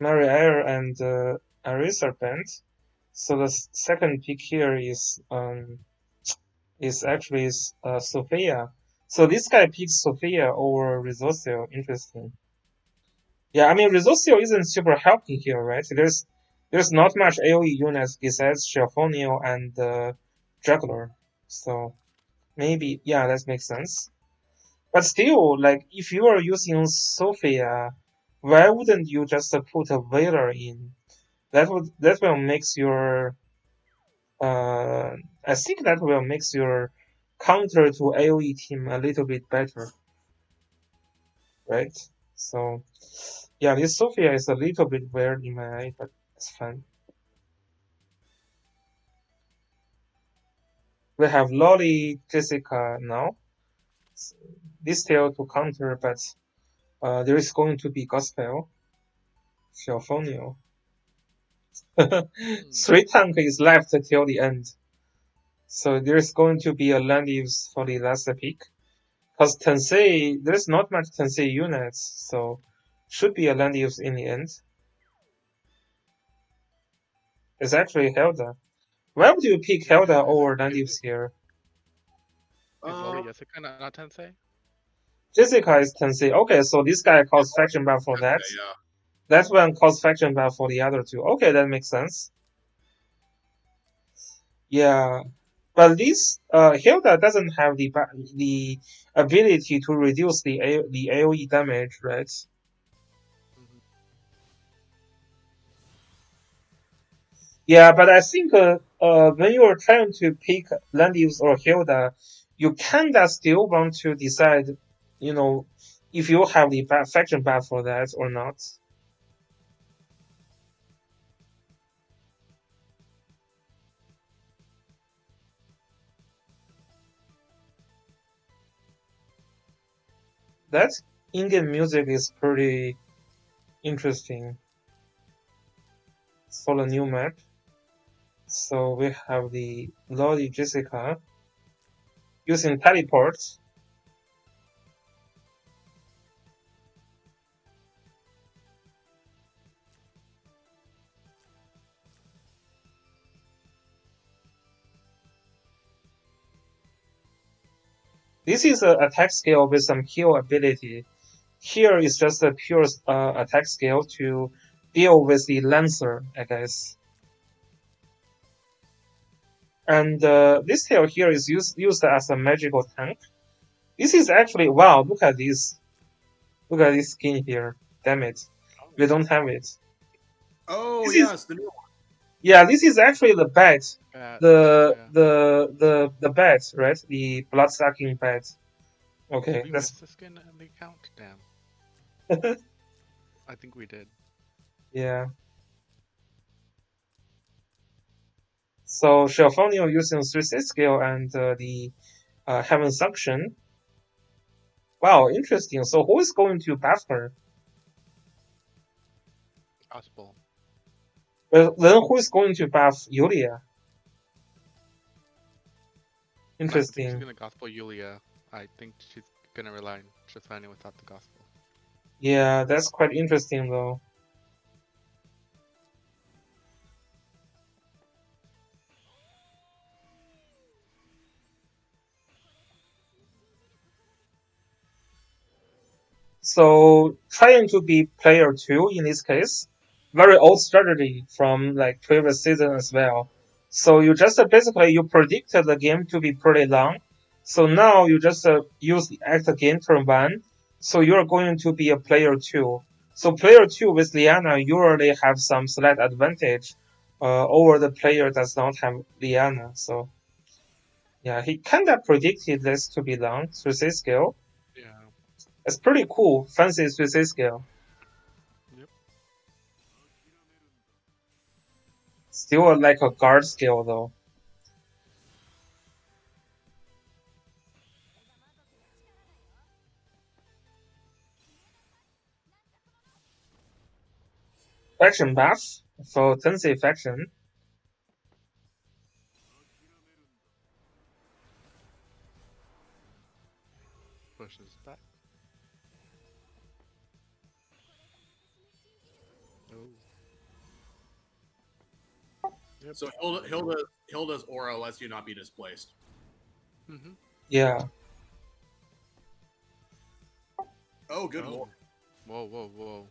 Mariaire and Arisa band. So the second pick here is actually Sophia. So this guy picks Sophia over Resourcil. Interesting. Yeah, I mean Resourcil isn't super helping here, right? There's not much AoE units besides Shelfonio and Juggler. So maybe that makes sense. But still, like if you are using Sophia, why wouldn't you just put a Veiler in? That will makes your I think that will makes your counter to AoE team a little bit better. Right? So yeah, this Sophia is a little bit weird in my eye, but it's fine. We have Lolly Jessica now. This tail to counter, but there is going to be Gospel. Shelfonio. 3 tank is left till the end. So there's going to be a land use for the last pick. Because Tensei, there's not much Tensei units, so should be a land use in the end. It's actually Helda. Why would you pick Helda over land use here? Is Lolly Jessica not Tensei? Jessica is Tensei. Okay, so this guy calls faction buff for that. Yeah. That one calls faction buff for the other two. Okay, that makes sense. Yeah, but this Hilda doesn't have the ability to reduce the AoE damage, right? Yeah, but I think when you are trying to pick Landius or Hilda, you kinda still want to decide, if you have the faction buff for that or not. That Indian music is pretty interesting. for the new map. So we have the Lodi Jessica using teleports. This is an attack skill with some heal ability. Here is just a pure attack skill to deal with the Lancer, I guess. And this tail here is used as a magical tank. This is actually, wow, look at this. Look at this skin here. Damn it. We don't have it. Oh, This yes, the new one. Yeah, this is actually the bat. Bat, The bat, right? The blood-sucking bat. Okay, we that's missed the skin in the account? Damn. I think we did. yeah. So Shelfonio using 3-6 skill and the Heaven Suction. Wow, interesting. So who is going to buff her? Gospel. Well, then who is going to buff Yulia? I think Interesting. she's gonna gospel Yulia. I think she's gonna rely on Tristania without the gospel. Yeah, that's quite interesting though. So trying to be player 2 in this case, very old strategy from like previous season as well. So you just basically you predicted the game to be pretty long. So now you just use the act again turn 1. So you're going to be a player 2. So player 2 with Liana usually have some slight advantage over the player does not have Liana. So yeah, he kinda predicted this to be long, 3-6 skill. Yeah. It's pretty cool, fancy 3-6 skill. Yep. Still like a guard skill though. Faction buff for Tensei faction. Pushes back. Oh. Yep. So Hilda's aura lets you not be displaced. Mm-hmm. Yeah. Oh, good Oh. lord. Whoa, whoa, whoa.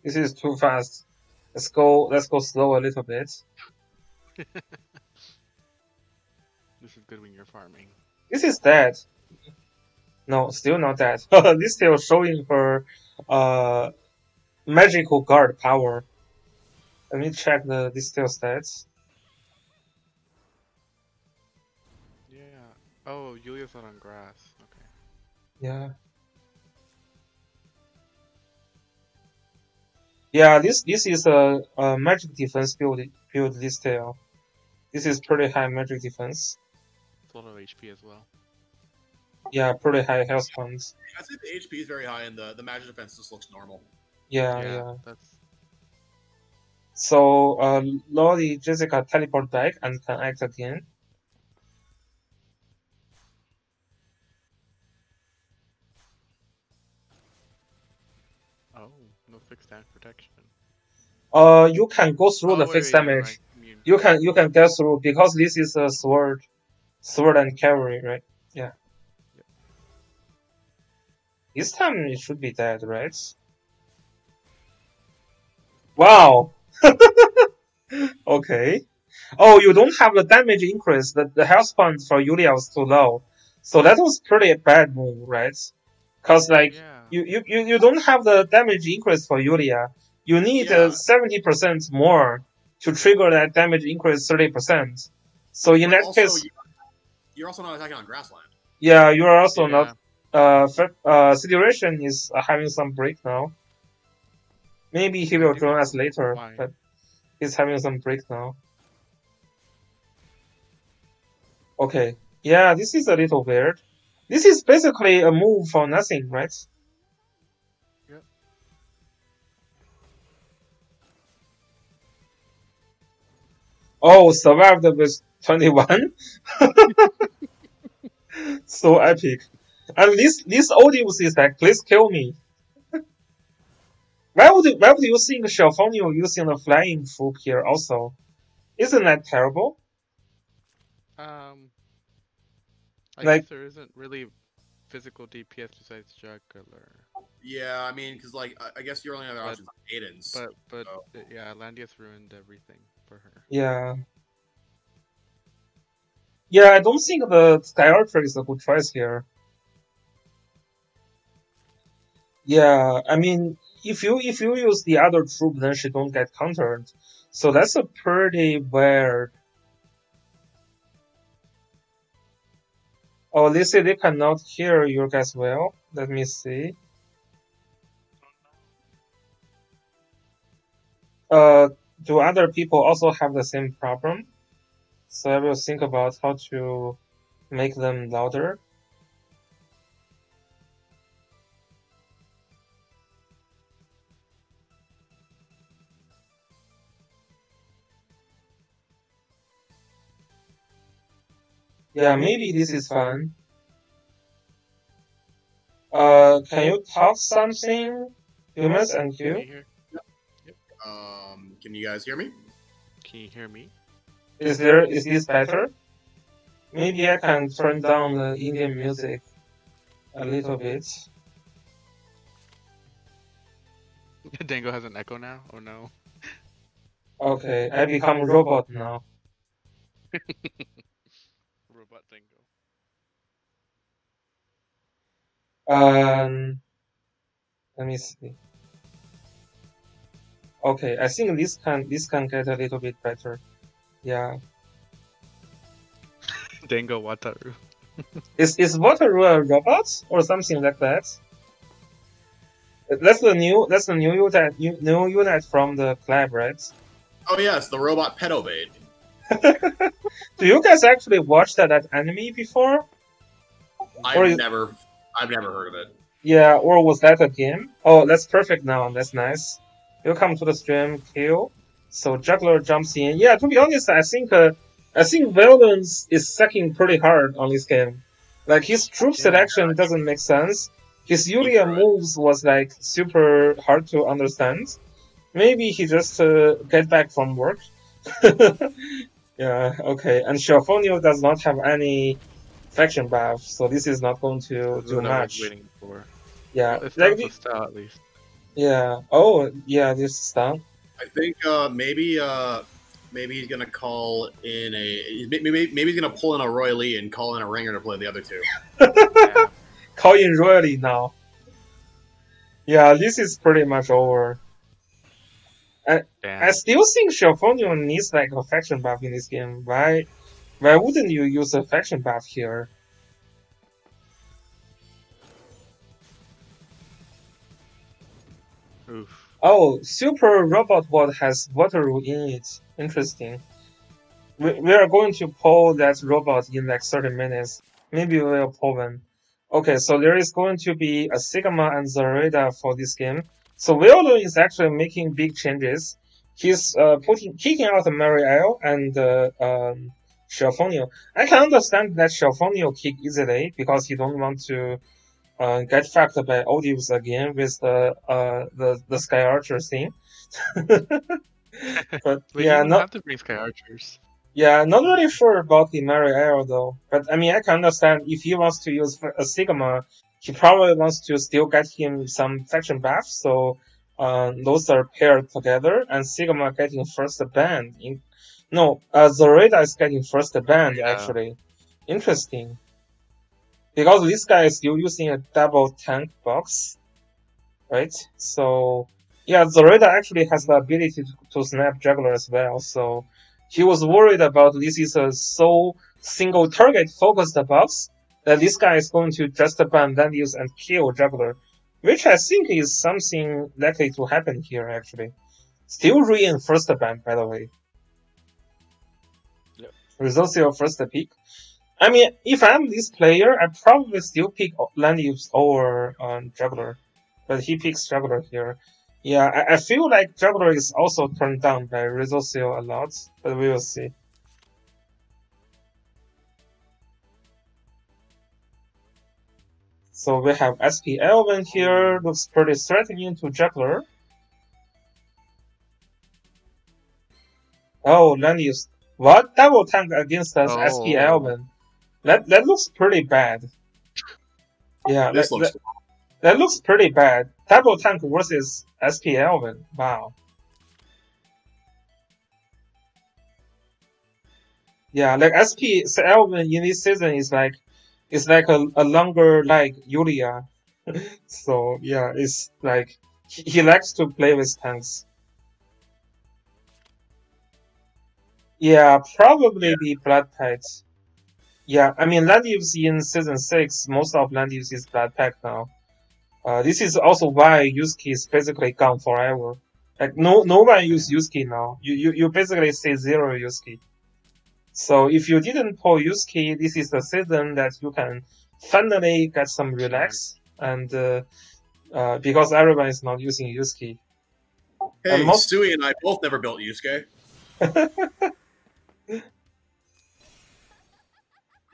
This is too fast. Let's go slow a little bit. This is good when you're farming. This is dead. No, still not dead. This still showing her magical guard power. Let me check the still stats. Yeah. Oh, Yulia's not on grass. Okay. Yeah. Yeah, this is a magic defense build this tail. This is pretty high magic defense. It's a lot of HP as well. Yeah, pretty high health points. I'd say the HP is very high and the magic defense just looks normal. Yeah. That's So Lodi Jessica teleport back and can act again. oh, no fixed damage protection. You can go through the fixed wait, you're damage. right. You can get through because this is a sword and cavalry, right? Yeah. Yep. This time it should be dead, right? Wow. Okay. Oh, you don't have the damage increase. The health point for Yulia was too low, so that was pretty bad move, right? Cause like Yeah. you don't have the damage increase for Yulia. You need Yeah. 70% more to trigger that damage increase 30%. So in But that also, case, you're also not attacking on grassland. yeah, you are also Yeah. not. Situation is having some break now. Maybe he will think join us later, why? but he's having some break now. Okay, yeah, this is a little weird. This is basically a move for nothing, right? Yep. Oh, survived with 21? So epic. And this audience is like, please kill me. Why would you think Xiaofonio using the flying fook here also? Isn't that terrible? I Like- guess there isn't really physical DPS besides Juggler. Yeah, I mean, because like I guess your only other option is Aiden's. But Oh. yeah, Landius ruined everything for her. Yeah. Yeah, I don't think the Sky Archer is a good choice here. Yeah, I mean, if you use the other troop, then she don't get countered. So that's a pretty weird. Oh, they say they cannot hear you guys well. Let me see. Do other people also have the same problem? So I will think about how to make them louder. Yeah, maybe this is fun. Can you talk something, humans and Can you you? hear? Can you guys hear me? Can you hear me? Is this better? Maybe I can turn down the Indian music a little bit. Dango has an echo now. Oh no. Okay, I become robot now. Robot Dango. Let me see. Okay, I think this can get a little bit better. Yeah. Dango Wataru. Is Wataru a robot or something like that? That's the new unit from the collab, right? Oh yes, the robot Pedobade. Do you guys actually watch that anime before? I've never heard of it. Yeah, or was that a game? Oh, that's perfect now. That's nice. Welcome to the stream, Kill. So Juggler jumps in. Yeah, to be honest, I think Violence is sucking pretty hard on this game. Like his troop selection doesn't make sense. His Yulia moves was like super hard to understand. Maybe he just get back from work. Yeah, okay. And Xiaofonio does not have any faction buff, so this is not going to do much. Waiting for. Yeah, Well, it's like not style at least. yeah. Oh, yeah. This stun. I think maybe he's gonna call in maybe he's gonna pull in a Roy Lee and call in a ringer to play the other two. Yeah. Call in royally now. Yeah, this is pretty much over. I Damn. still think Xiaofonio needs like a faction buff in this game. Why wouldn't you use a faction buff here? Oof. Oh, Super Robot Bot has Wataru in it. Interesting. We are going to pull that robot in like 30 minutes. Maybe we'll pull them. Okay, so there is going to be a Sigma and Zareda for this game. So Wildo is actually making big changes. He's kicking out Mariel and Xiaofonio. I can understand that Xiaofonio kick easily because he don't want to get fucked by Odious again with the Sky Archer thing. But yeah, you have to bring Sky Archers. Yeah, not really sure about the Mariel though. But I mean, I can understand if he wants to use a Sigma, he probably wants to still get him some faction buffs. So those are paired together, and Sigma getting first band. Zoreda is getting first band actually. Interesting. Because this guy is still using a double tank box, right? So yeah, Zoreda actually has the ability to snap Juggler as well. So he was worried about this is a so single target focused box that this guy is going to just ban Landius and kill Juggler, which I think is something likely to happen here actually. Still Ruin first ban, by the way. Yep. Results your first pick. I mean, if I'm this player, I probably still pick Landius over Juggler, but he picks Juggler here. Yeah, I feel like Juggler is also turned down by Rizzo a lot, but we will see. So we have SP Elven here, looks pretty threatening to Juggler. Oh, Landius. What? Double tank against us, SP Elven. That looks pretty bad. Yeah, that looks pretty bad. Double tank versus SP Elven. Wow. Yeah, like SP Elven in this season is like a longer like Yulia. So yeah, it's like he likes to play with tanks. Yeah, probably the Blood Pact. Yeah, I mean Landius in season 6, most of Landius is Blood Pact now. This is also why Yusuke is basically gone forever. Like no one use Yusuke now. You basically say zero Yusuke. So if you didn't pull Yusuke, this is the season that you can finally get some relax, and because everyone is not using Yusuke. Hey, Stewie and I both never built Yusuke.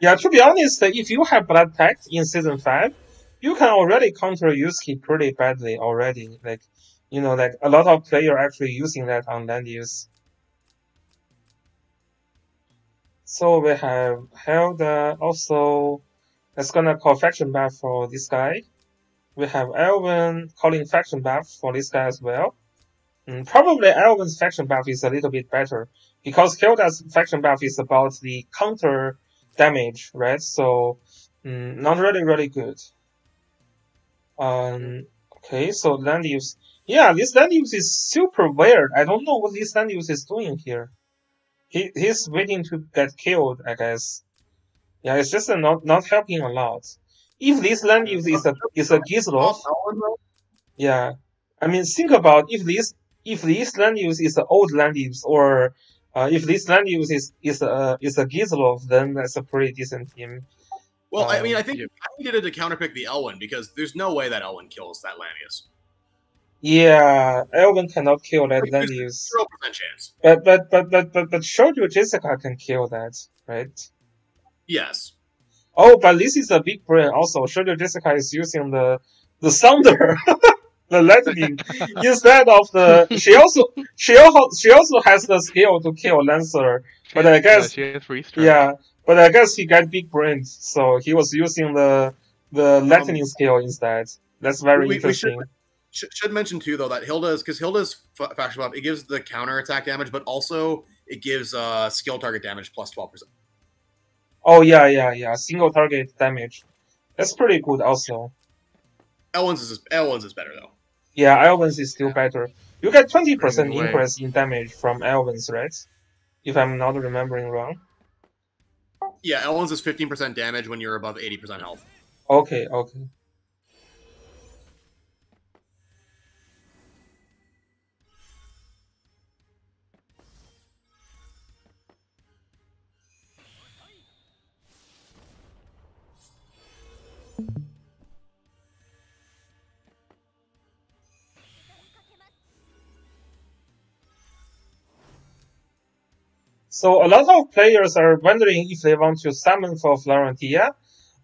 Yeah, to be honest, if you have Blood Pact in season 5, you can already counter Yusuke pretty badly already. Like, you know, like a lot of players actually using that on Landius. So we have Hilda also. That's gonna call faction buff for this guy. We have Elven calling faction buff for this guy as well. Probably Elven's faction buff is a little bit better because Hilda's faction buff is about the counter damage, right? So not really good. Okay, so Landius. Yeah, this Landius is super weird. I don't know what this Landius is doing here. He's waiting to get killed, I guess. Yeah, it's just not helping a lot. If this Landius is a Gizlov, yeah, I mean think about if this Landius is an old Landius, or if this Landius is a Gizlov, then that's a pretty decent team. Well, I mean, I think I needed to counterpick the Elwyn because there's no way that Elwyn kills that Landius. Yeah, Elwyn cannot kill that Landius. 0% chance. But Shoujo Jessica can kill that, right? Yes. Oh, but this is a big brain also. Shoujo Jessica is using the Thunder, the lightning, instead of the. She also has the skill to kill Lancer, but I guess she has free strike. Yeah, but I guess he got big brains, so he was using the lightning skill instead. That's very interesting. We should mention too though that Hilda's faction buff, it gives the counter attack damage, but also it gives skill target damage plus 12%. Oh yeah, single target damage. That's pretty good also. Elwyn's is better though. Yeah, Elwyn's is still better. You get 20% increase in damage from Elwyn's, right? If I'm not remembering wrong. Yeah, Elwyn's is 15% damage when you're above 80% health. Okay. So a lot of players are wondering if they want to summon for Florentia.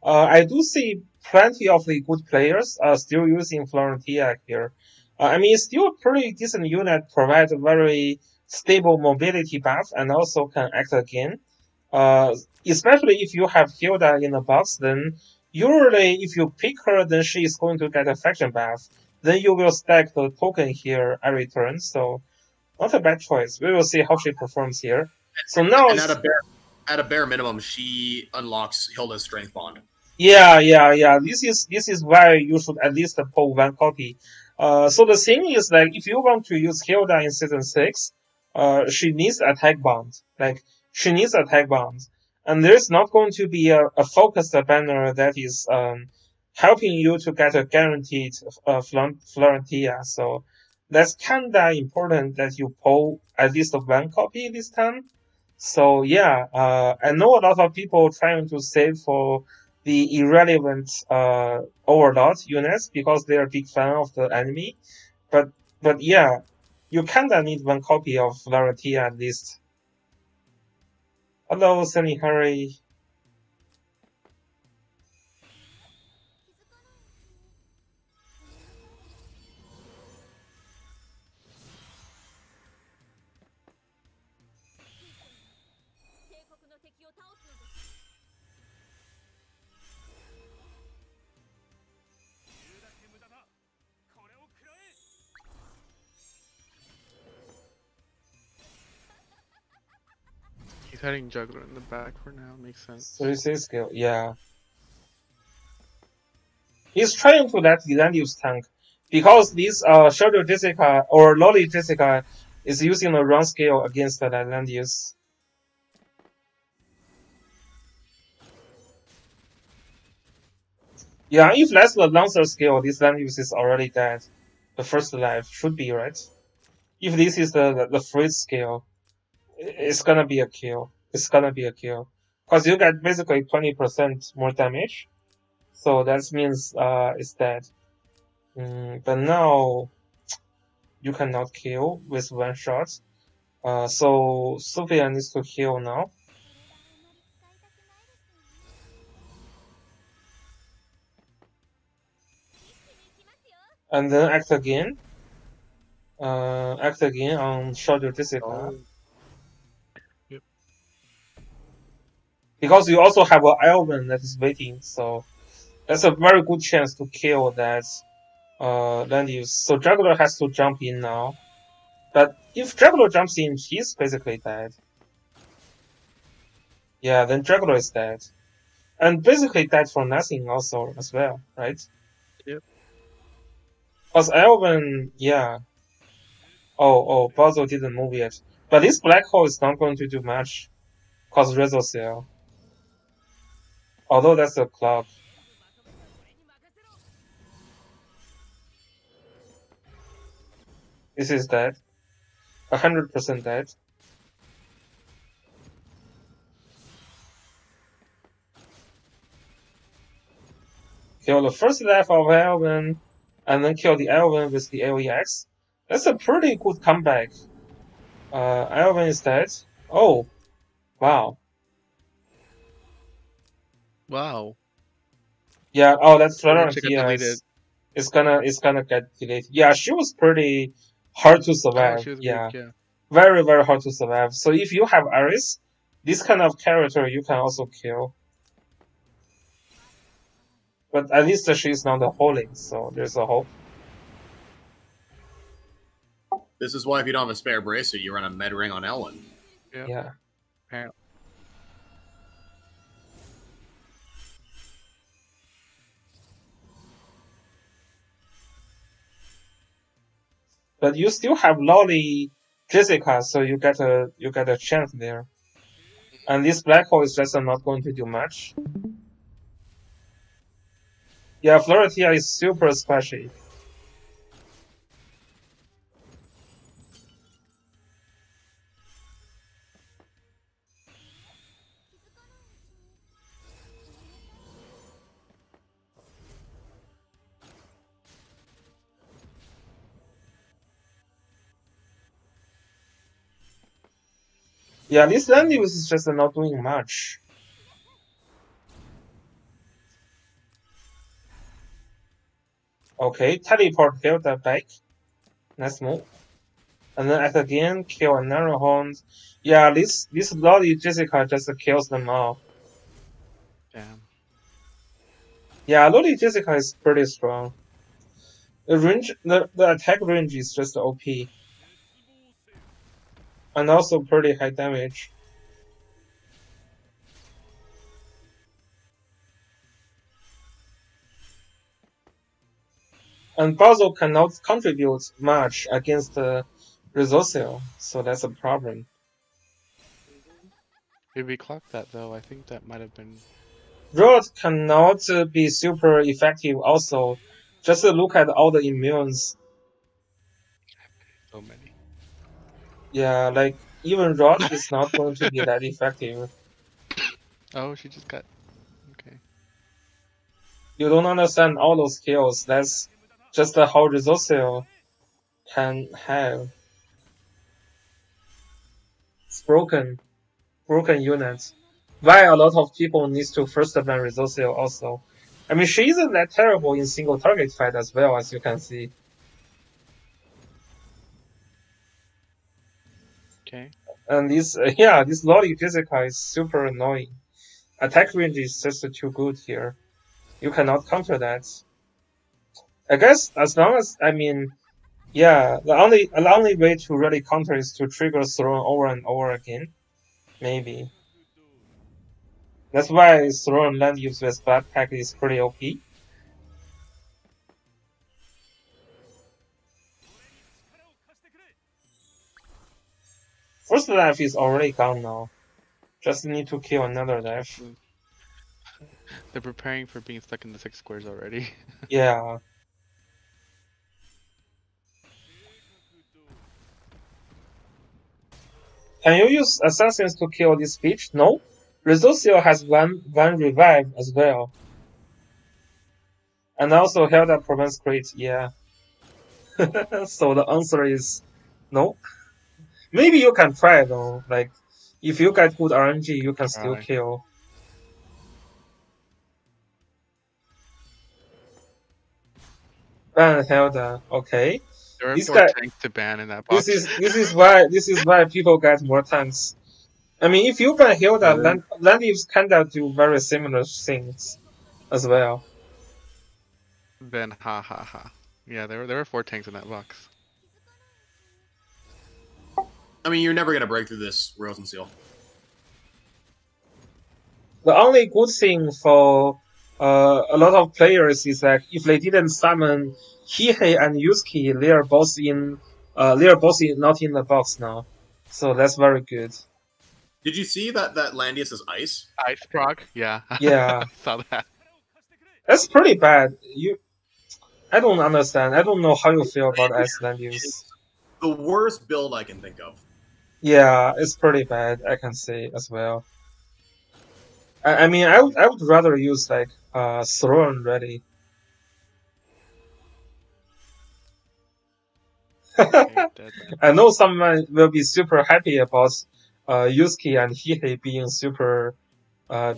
I do see plenty of the good players still using Florentia here. I mean, it's still a pretty decent unit, provides a very stable mobility buff and also can act again. Especially if you have Hilda in the box, then usually if you pick her, then she is going to get a faction buff. Then you will stack the token here every turn, so not a bad choice. We will see how she performs here. So now, and at a bare minimum, she unlocks Hilda's strength bond. Yeah. This is why you should at least pull one copy. So the thing is, like, if you want to use Hilda in season 6, she needs attack bond. Like, she needs attack bond, and there's not going to be a focused banner that is helping you to get a guaranteed Florentia. So that's kinda important that you pull at least one copy this time. So yeah, I know a lot of people trying to save for the irrelevant Overlord units because they are big fan of the enemy. But yeah, you kinda need one copy of Floratia at least. Hello, Sunny Harry. He's heading Juggler in the back for now. Makes sense. 36 skill, yeah. He's trying to let the Landius tank because this Shadow Jessica or Loli Jessica is using the wrong skill against the Landius. Yeah, if that's the Lancer skill, this Landius is already dead. The first life should be, right? If this is the freeze skill, it's gonna be a kill. It's gonna be a kill. Because you get basically 20% more damage. So that means it's dead. But now you cannot kill with one shot. So Sophia needs to heal now. And then act again. Act again on Shadow Jessica. Oh. Yep. Because you also have an Elven that is waiting, so that's a very good chance to kill that Landius. So Juggler has to jump in now. But if Juggler jumps in, he's basically dead. Yeah, then Juggler is dead. And basically dead for nothing also as well, right? Yep. Because Elven, yeah. Oh, Basil didn't move yet. But this black hole is not going to do much. Cause Rezo Cell. Although that's a clock. This is dead. 100% dead. Kill the first life of Elven, and then kill the Elven with the AoEX. That's a pretty good comeback. Elven is dead. Oh, wow. Wow. Yeah. Oh, that's Once it got Florentia. deleted. It's gonna get deleted. Yeah, she was pretty hard to Oh, survive. she was Yeah. weak, yeah. Very, very hard to survive. So if you have Aris, this kind of character you can also kill. But at least she's not a holy, so there's a hope. This is why if you don't have a spare bracelet, you run a med ring on Elwyn. Yep. Yeah. Apparently. But you still have Loli Jessica, so you get a chance there. And this black hole is just not going to do much. Yeah, Floratia is super splashy. Yeah, this Landius is just not doing much. Okay, teleport Hilda back. Nice move. And then act again, kill another horn. Yeah, this Loli Jessica just kills them all. Damn. Yeah, Loli Jessica is pretty strong. The range, the attack range is just OP. And also pretty high damage. And Basil cannot contribute much against Rizosio, so that's a problem. If we clock that though, I think that might have been. Rod cannot be super effective also. Just look at all the immunes. So many. Yeah, like even Rod is not going to be that effective. Oh, she just got. Okay. You don't understand all those skills. That's just how Resourceo can have. It's broken units. Why a lot of people needs to first ban Resourceo also. I mean, she isn't that terrible in single target fight as well, as you can see. Okay. And this, yeah, this Loli Physica is super annoying. Attack range is just too good here. You cannot counter that. I guess as long as, I mean, yeah, the only way to really counter is to trigger Throne over and over again. Maybe. That's why Throne land use with Backpack is pretty OP. First life is already gone now. Just need to kill another life. They're preparing for being stuck in the 6 squares already. Yeah. Can you use assassins to kill this bitch? No. Resourceo has one revive as well. And also Hilda prevents crit, yeah. So the answer is no. Maybe you can try though, like if you get good RNG you can still kill. Ban Hilda, okay. There are This 4 guy, tanks to ban in that box. this is why people get more tanks. I mean, if you ban Hilda, Landives kinda do very similar things as well. Then ha ha ha. Yeah, there were 4 tanks in that box. I mean, you're never gonna break through this Rosen Seal. The only good thing for a lot of players is that if they didn't summon Hihei and Yusuke, they are both not in the box now. So that's very good. Did you see that Landius is ice? Ice proc? Yeah. Yeah. Saw that. That's pretty bad. I don't understand. I don't know how you feel about Icelandius. The worst build I can think of. Yeah, it's pretty bad, I can say as well. I mean, I would rather use like Throne ready. I know someone will be super happy about Yusuke and Hihei being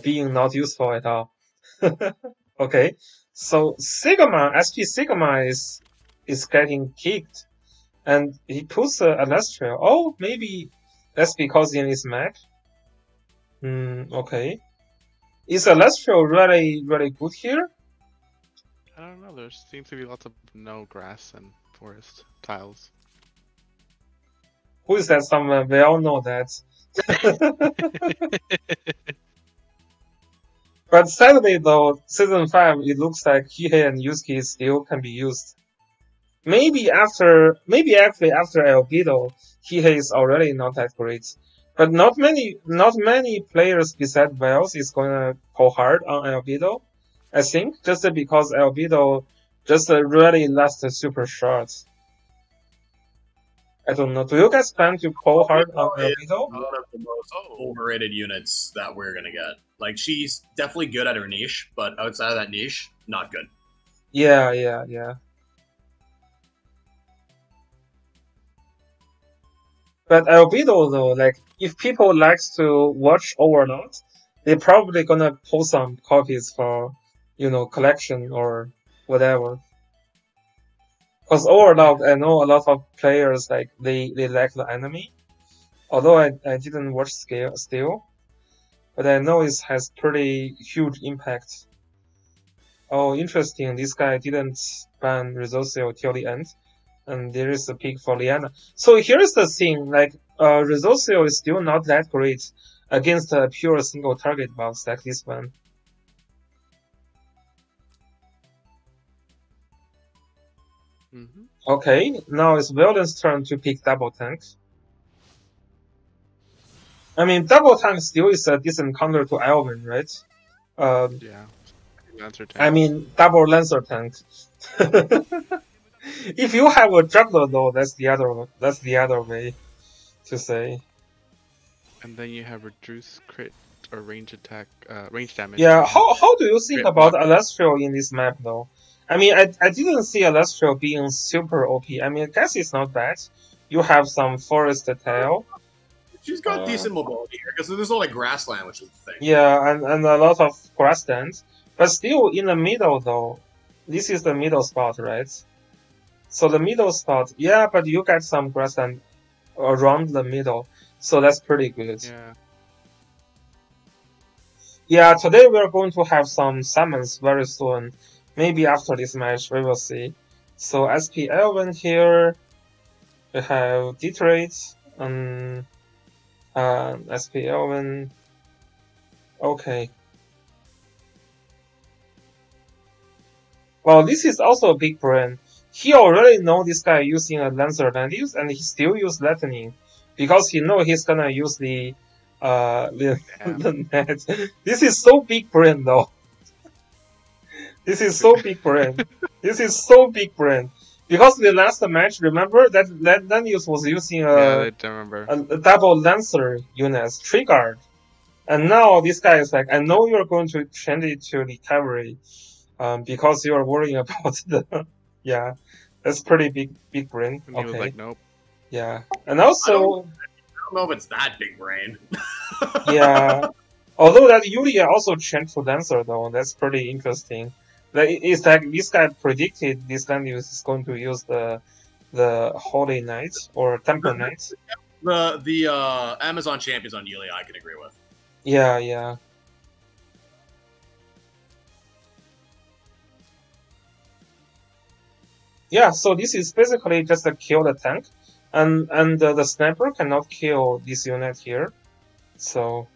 being not useful at all. Okay, so Sigma, SP Sigma is getting kicked, and he puts Alastria. Oh, maybe that's because in his mech. Okay. Is Alastria really good here? I don't know. There seems to be lots of no grass and forest tiles. Who is that someone? We all know that. But sadly though, Season 5, it looks like Hihei and Yusuke still can be used. Maybe actually after Albedo, Hihei is already not that great. But not many players besides Wells is gonna pull hard on Albedo, I think, just because Albedo just really lasts super short. I don't know. Do you guys plan to pull hard on Albedo? One of the most overrated units that we're gonna get. Like, she's definitely good at her niche, but outside of that niche, not good. Yeah. But Albedo though, like, if people likes to watch Overlord, they're probably gonna pull some copies for, collection or whatever. Because Overlord, I know a lot of players, like, they like the anime. Although I didn't watch still. But I know it has pretty huge impact. Oh, interesting. This guy didn't ban Resourceo till the end. And there is a pick for Liana. So here's the thing, like, Resourceo is still not that great against a pure single target box like this one. Okay, now it's Weldon's turn to pick double tank. I mean, double tank still is a decent counter to Elvin, right? Yeah. Lancer tank. I mean, double Lancer tank. If you have a juggler though, that's the other way. to say. And then you have reduce crit or range attack, range damage. Yeah, and you have how do you think crit about block. Alastral in this map though? I mean, I didn't see Alastral being super OP. I mean, I guess it's not bad. You have some forest tail. She's got decent mobility here because there's a lot of grassland, which is the thing. Yeah, and a lot of grasslands. But still in the middle though. This is the middle spot, right? So the middle spot, yeah, but you get some grassland around the middle. So that's pretty good. Yeah. Yeah, today we're going to have some summons very soon. Maybe after this match, we will see. So SP Elven here, we have Detroit, SP Elven. Okay. Well, this is also a big brain. He already know this guy using a Lancer Landius, and he still use Lightning because he know he's gonna use the net. This is so big brain though. This is so big brain. This is so big brain. Because the last match, remember that Landius was using Yeah, I remember. a double Lancer unit, Triggered. And now this guy is like, I know you're going to change it to recovery, because you are worrying about the, yeah, that's pretty big brain. And he was Okay, like, nope. yeah, and also, I don't know if it's that big brain. yeah, although that Yulia also changed to Lancer though, that's pretty interesting. Like, it's like this guy predicted this Landius is going to use the Holy Knight or Temple Knight. The Amazon champions on Yulia, I can agree with. Yeah, yeah. Yeah, so this is basically just a kill the tank, and the sniper cannot kill this unit here, so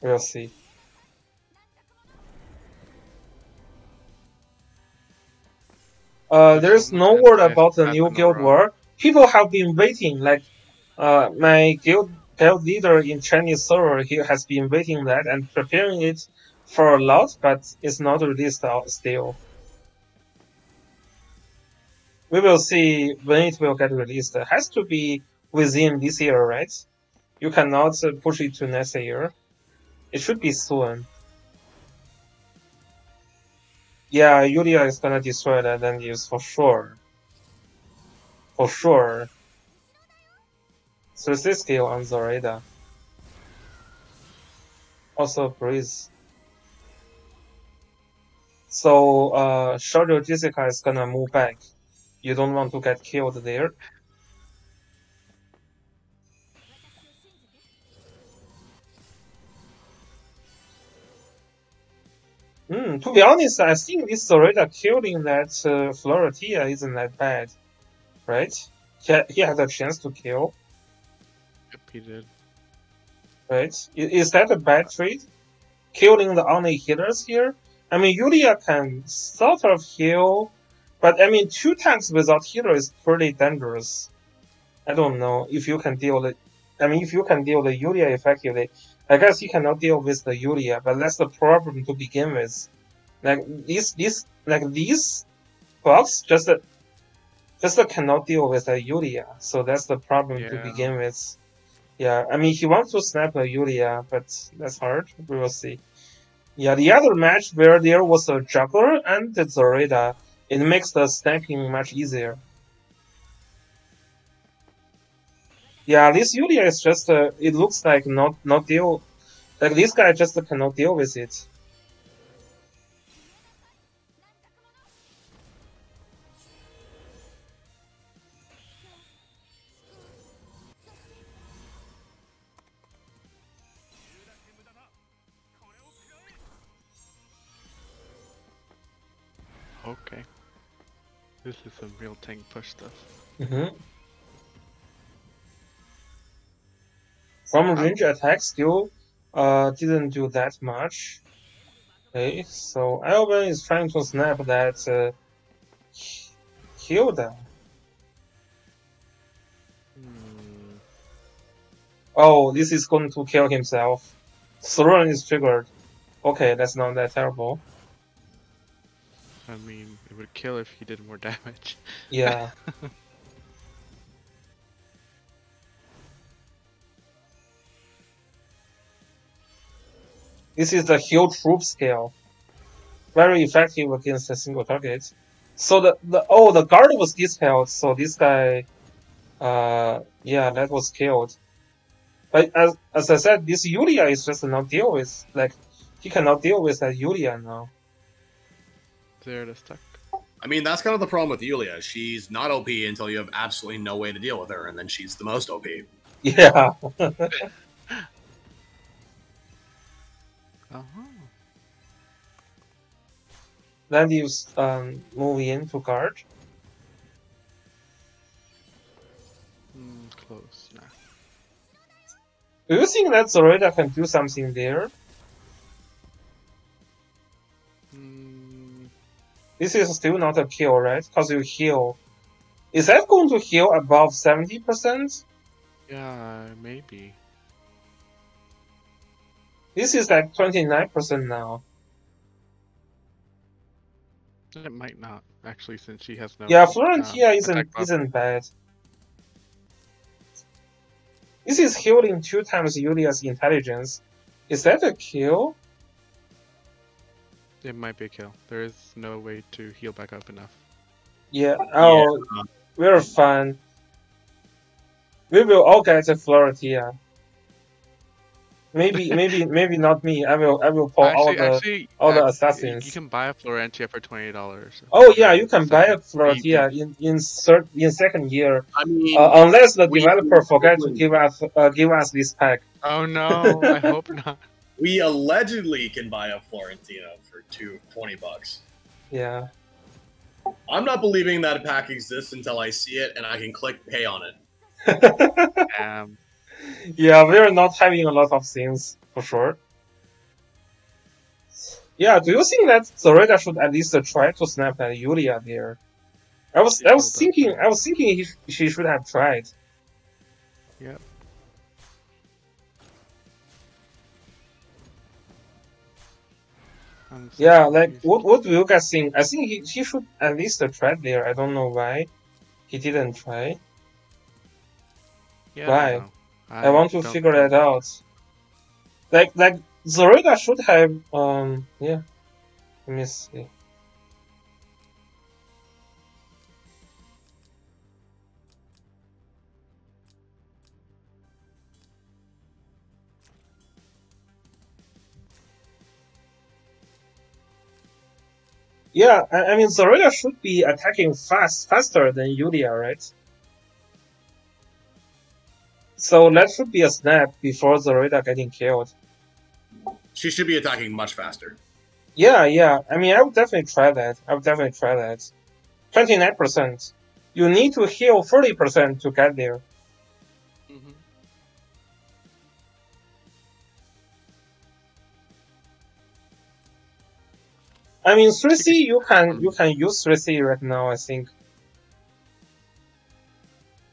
we'll see. There's no word about the new guild war. People have been waiting, like, my guild leader in Chinese server, he has been waiting that and preparing it for a lot, but it's not released out still. We will see when it will get released. It has to be within this year, right? You cannot push it to next year. It should be soon. Yeah, Yulia is gonna destroy that Landius for sure. For sure. 3C skill on Zoraida. Also Breeze. So Shoujo Jessica is gonna move back. You don't want to get killed there. To be honest, I think this Zoraida killing that Floratia isn't that bad, right? He had a chance to kill, Yep, he did. right? Is that a bad trade? Killing the only healers here? I mean, Yulia can sort of heal, but I mean, 2 tanks without healer is pretty dangerous. I don't know if you can deal with. I mean, if you can deal with Yulia effectively, I guess you cannot deal with the Yulia, but that's the problem to begin with. Like these bugs just cannot deal with the Yulia, so that's the problem to begin with. Yeah, I mean, he wants to snap a Yulia, but that's hard. We will see. Yeah, the other match where there was a juggler and the Zoraida, it makes the sniping much easier. Yeah, this Yulia is just it looks like not deal, like this guy just cannot deal with it. Okay. This is some real tank push stuff. From range attack still didn't do that much. Okay, so Elven is trying to snap that Hilda. Oh, this is going to kill himself. Throne is triggered. Okay, that's not that terrible. I mean, it would kill if he did more damage. Yeah. This is the heal troop scale. Very effective against a single target. So the guard was dispelled, so this guy yeah, that was killed. But as I said, this Yulia is just not deal with, like, he cannot deal with that Yulia now. There it is stuck. I mean, that's kind of the problem with Yulia. She's not OP until you have absolutely no way to deal with her, and then she's the most OP. Yeah. Then you move in to guard. Close. Nah. Do you think that Zoraida can do something there? This is still not a kill, right? Because you heal. Is that going to heal above 70%? Yeah, maybe. This is like 29% now. It might not, actually, since she has no... Yeah, Florentia attack buff. isn't bad. This is healing 2 times Yulia's intelligence. Is that a kill? It might be a kill. There is no way to heal back up enough. Yeah, oh, Yeah. we're fine. We will all get a Florentia. Maybe not me. I will pull all the assassins. You can buy a Florentia for $20. Oh yeah, you can buy a Florentia in second year. I mean, unless the developer forget to give us this pack. Oh no, I hope not. we allegedly can buy a Florentina for $20. Yeah. I'm not believing that pack exists until I see it and I can click pay on it. Yeah, we're not having a lot of things for sure. Yeah, do you think that Zoraida should at least try to snap at Yulia there? I was thinking she should have tried. Yep. Yeah, like what do you guys think? I think he should at least try there. I don't know why he didn't try. Yeah, Why? I want to figure that out. Like Zoraida should have yeah. Let me see. Yeah, I mean Zoraida should be attacking faster than Yulia, right? So that should be a snap before Zoraida getting killed. She should be attacking much faster. Yeah. I mean, I would definitely try that. 29%. You need to heal 40% to get there. Mm-hmm. I mean, 3C you can use 3C right now, I think.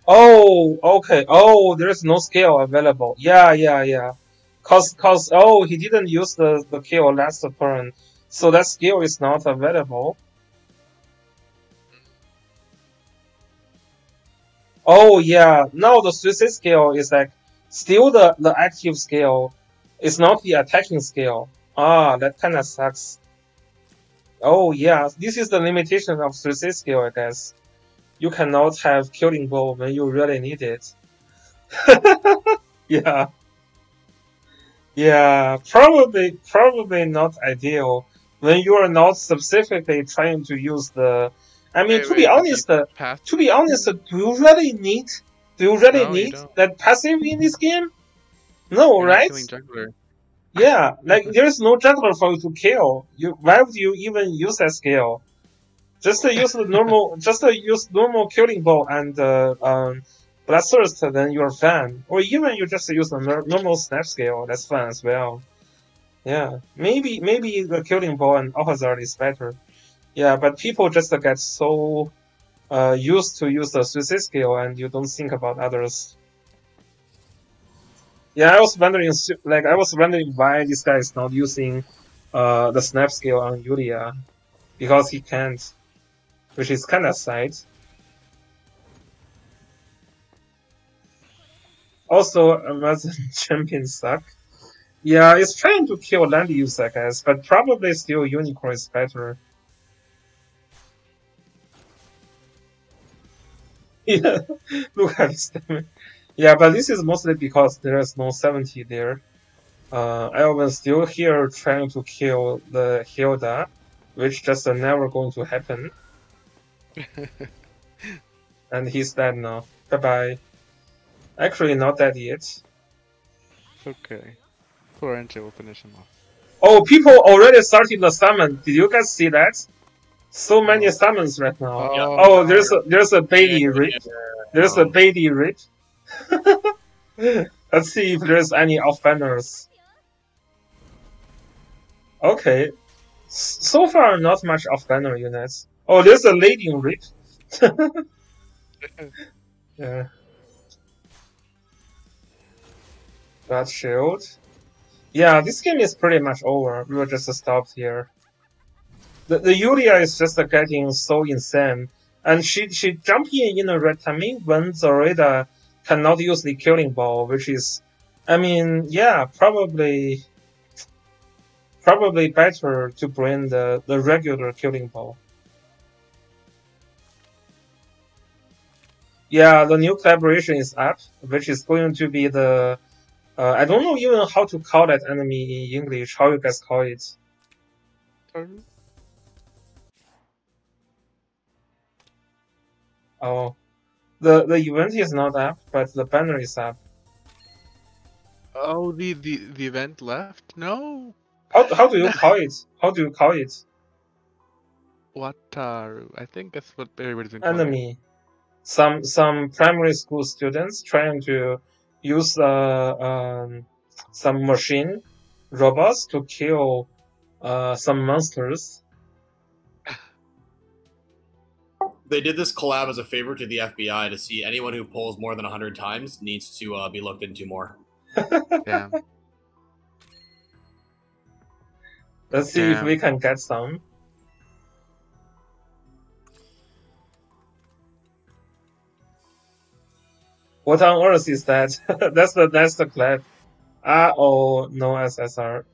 Oh, okay. Oh, there's no skill available. Yeah. Cause he didn't use the kill last turn, so that skill is not available. Oh yeah, now the 3C skill is like still the active skill. It's not the attacking skill. Ah, that kinda sucks. Oh yeah, this is the limitation of 3C skill, I guess. You cannot have killing blow when you really need it. Yeah, probably not ideal when you are not specifically trying to use the. I mean, to be honest, do you really need that passive in this game? No, right? Yeah, like there's no juggler for you to kill. Why would you even use that skill? Just use the normal, normal killing ball and Bloodthirst, then you're fine. Or even you just use the normal snap skill, that's fine as well. Yeah, maybe the killing ball and Alhazard is better. Yeah, but people just get so used to use the 3C skill and you don't think about others. Yeah, I was wondering why this guy is not using the snap skill on Yulia, because he can't, which is kind of sad. Also, Amazon champions suck. Yeah, it's trying to kill Landius, I guess, but probably still Unicorn is better. Yeah, look at this damage. Yeah, but this is mostly because there is no 70 there. I was still here trying to kill the Hilda, which just never going to happen. And he's dead now. Bye bye. Actually, not dead yet. It's okay. Poor NJ will finish him off. Oh, people already started the summon. Did you guys see that? So many summons right now. Oh, There's a Bailey rip. There's a Bailey rip. Let's see if there's any off banners. Okay. So far, not much off banner units. Oh, there's a Lading rip. Yeah. That shield. Yeah, this game is pretty much over. We will just stop here. The Yulia is just getting so insane. And she jumping in the red timing when Zoraida cannot use the killing ball, which is, I mean, yeah, probably better to bring the regular killing ball. Yeah, the new collaboration is up, which is going to be the I don't know even how to call that enemy in English. How you guys call it? Oh, the event is not up, but the banner is up. Oh, the event left? No. How do you call it? How do you call it? Wataru. I think that's what everybody's been calling it. Enemy. Some primary school students trying to use some machine robots to kill some monsters. They did this collab as a favor to the FBI to see anyone who pulls more than 100 times needs to be looked into more. Yeah. Let's see if we can get some. What on earth is that? that's the clap. Oh, no SSR.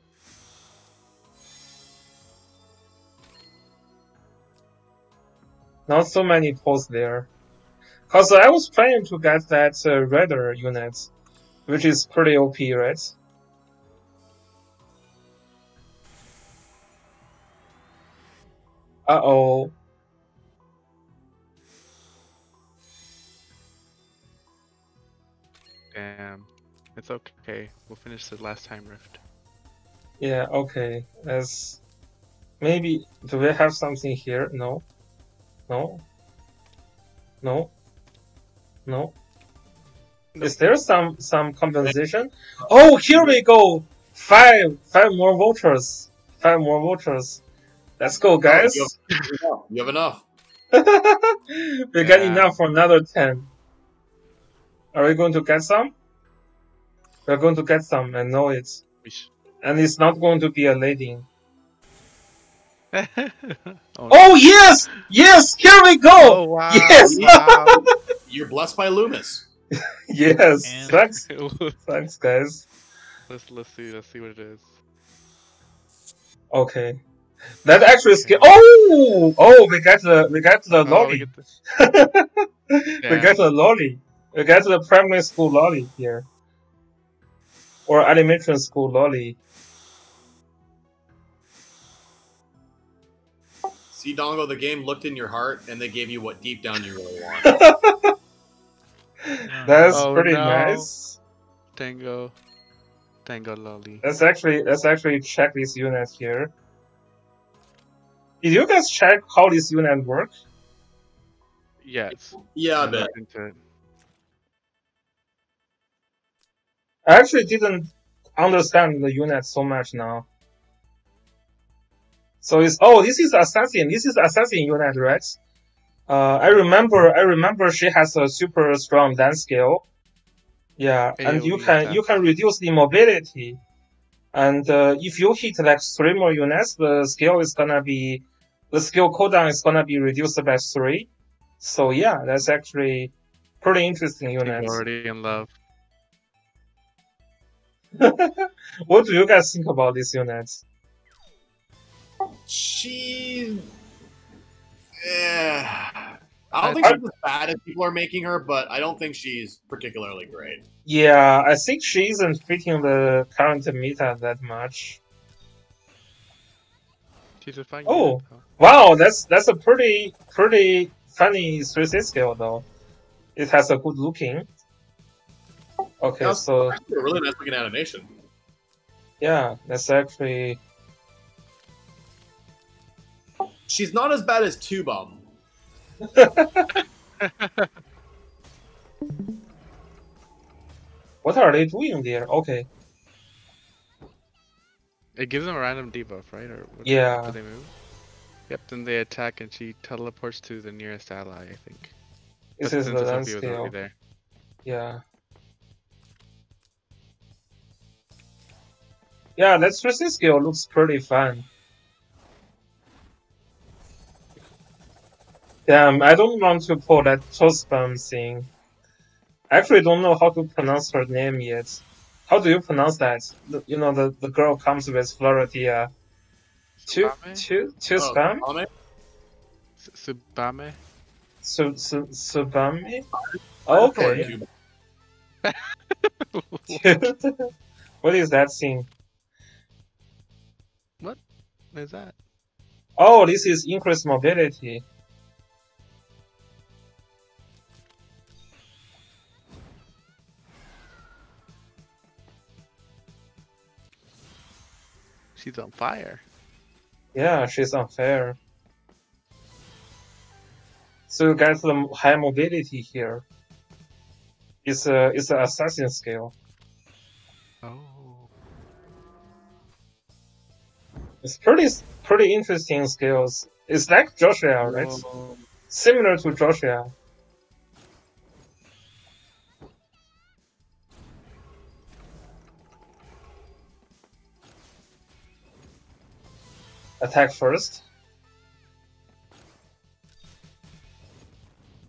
Not so many pulls there. Cause I was trying to get that Raider unit, which is pretty OP, right? Uh-oh. Damn. It's okay. We'll finish the last time rift. Yeah, okay. As maybe do we have something here? No. No. No. No. Is there some compensation? Oh, here we go. Five more voters. 5 more voters. Let's go, guys. You have enough. We got enough for another 10. Are we going to get some? We're going to get some, I know it. And it's not going to be a lading. Oh yes! Yes! Here we go! Oh, wow. Yes! Wow. You're blessed by Loomis. Yes! And- Thanks. Thanks, guys. Let's see what it is. Okay. That actually is Oh, we got the lolly. We got the lolly. We got the primary school lolly here. Or elementary school lolly. See, Dongo, the game looked in your heart and they gave you what deep down you really want. That's Oh, pretty no. nice. Tango lolly. Let's actually check this unit here. Did you guys check how this unit works? Yes. Yeah, I I'm bet. not into it. I actually didn't understand the unit so much now. So this is assassin. This is assassin unit, right? I remember she has a super strong dance skill. Yeah, and you can reduce the mobility. And if you hit like 3 more units, the skill cooldown is gonna be reduced by 3. So yeah, that's actually pretty interesting unit. He's already in love. What do you guys think about this unit? She. I don't think she's as bad as people are making her, but I don't think she's particularly great. Yeah, I think she isn't fitting the current meta that much. She's a fine Oh, unit, though. wow, that's a pretty funny 3C skill though. It has a good looking. Okay, That's so actually a really nice looking animation. yeah, that's actually She's not as bad as Two Bum. what are they doing there? Okay, It gives them a random debuff, right? Or yeah, after they move. Yep. Then they attack, and she teleports to the nearest ally. I think. this But is since the Sophia land was skill. already there. Yeah. Yeah, that 3C skill looks pretty fun. Damn, I don't want to pull that Toastbum thing. I actually don't know how to pronounce her name yet. How do you pronounce that? You know, the girl comes with Floratia. Toastbum? Ame? Subame. Subame? Or Okay. Two Bum. What is that thing? What is that? Oh, this is increased mobility. She's on fire. Yeah, she's unfair. So you get the high mobility here. It's an assassin skill. Oh. It's pretty interesting skills. It's like Joshua, right? Whoa. Similar to Joshua. Attack first.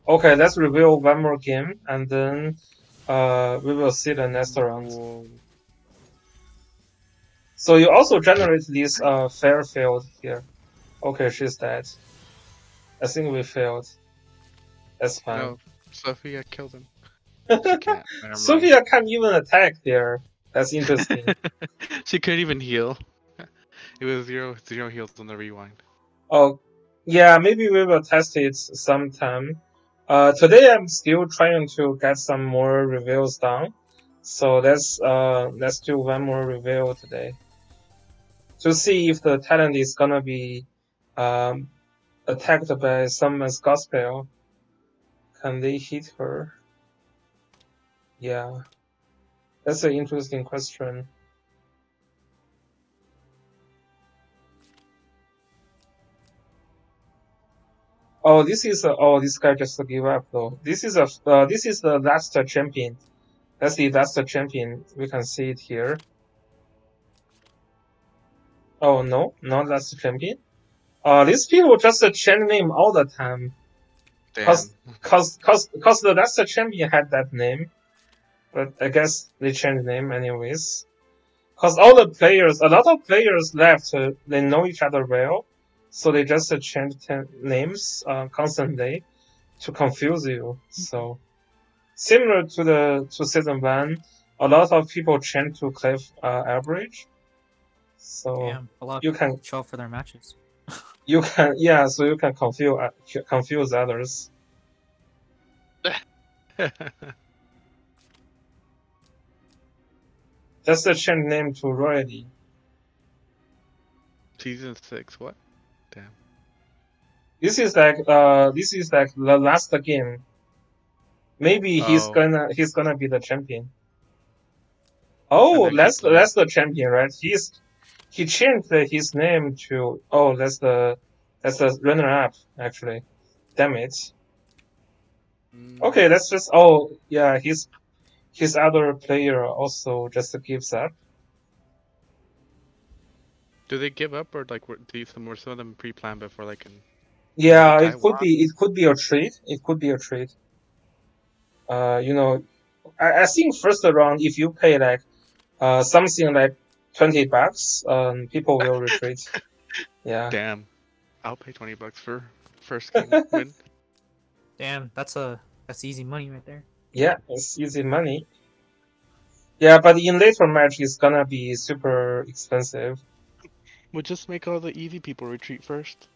Okay, let's reveal one more game, and then we will see the next round. Whoa. So you also generate this Fairfield here. Okay, she's dead. I think we failed. That's fine. No, Sophia killed him. She can't. Never mind. Sophia can't even attack there. That's interesting. She couldn't even heal. It was zero heals on the rewind. Oh, yeah, maybe we will test it sometime. Today I'm still trying to get some more reveals done. So let's do one more reveal today. To see if the talent is gonna be attacked by someone's gospel. Can they hit her? Yeah. That's an interesting question. Oh, this guy just gave up though. This is the last champion. That's the last champion. We can see it here. Oh no, not last champion. These people just change name all the time. Damn. Cause the last champion had that name, but I guess they changed name anyways. Cause a lot of players left. They know each other well, so they just changed names constantly to confuse you. So similar to season 1, a lot of people change to Cliff average. So Yeah, a lot of you people can show up for their matches. so you can confuse others. Just change name to Royalty. Season 6, what? Damn. This is like the last game. Maybe he's Oh. gonna be the champion. Oh, And then that's keep the champion, right? He changed his name to that's the runner up actually. Damn it. Okay, that's just yeah, his other player also just gives up. Do they give up, or like were some of them pre-planned before like in? Yeah, Okay, it could be a trade. It could be a trade. You know, I think first round if you pay like something like $20, people will retreat. Yeah. Damn. I'll pay $20 for first king win. Damn, that's easy money right there. Yeah, it's easy money. Yeah, but in later match, it's gonna be super expensive. We'll just make all the easy people retreat first.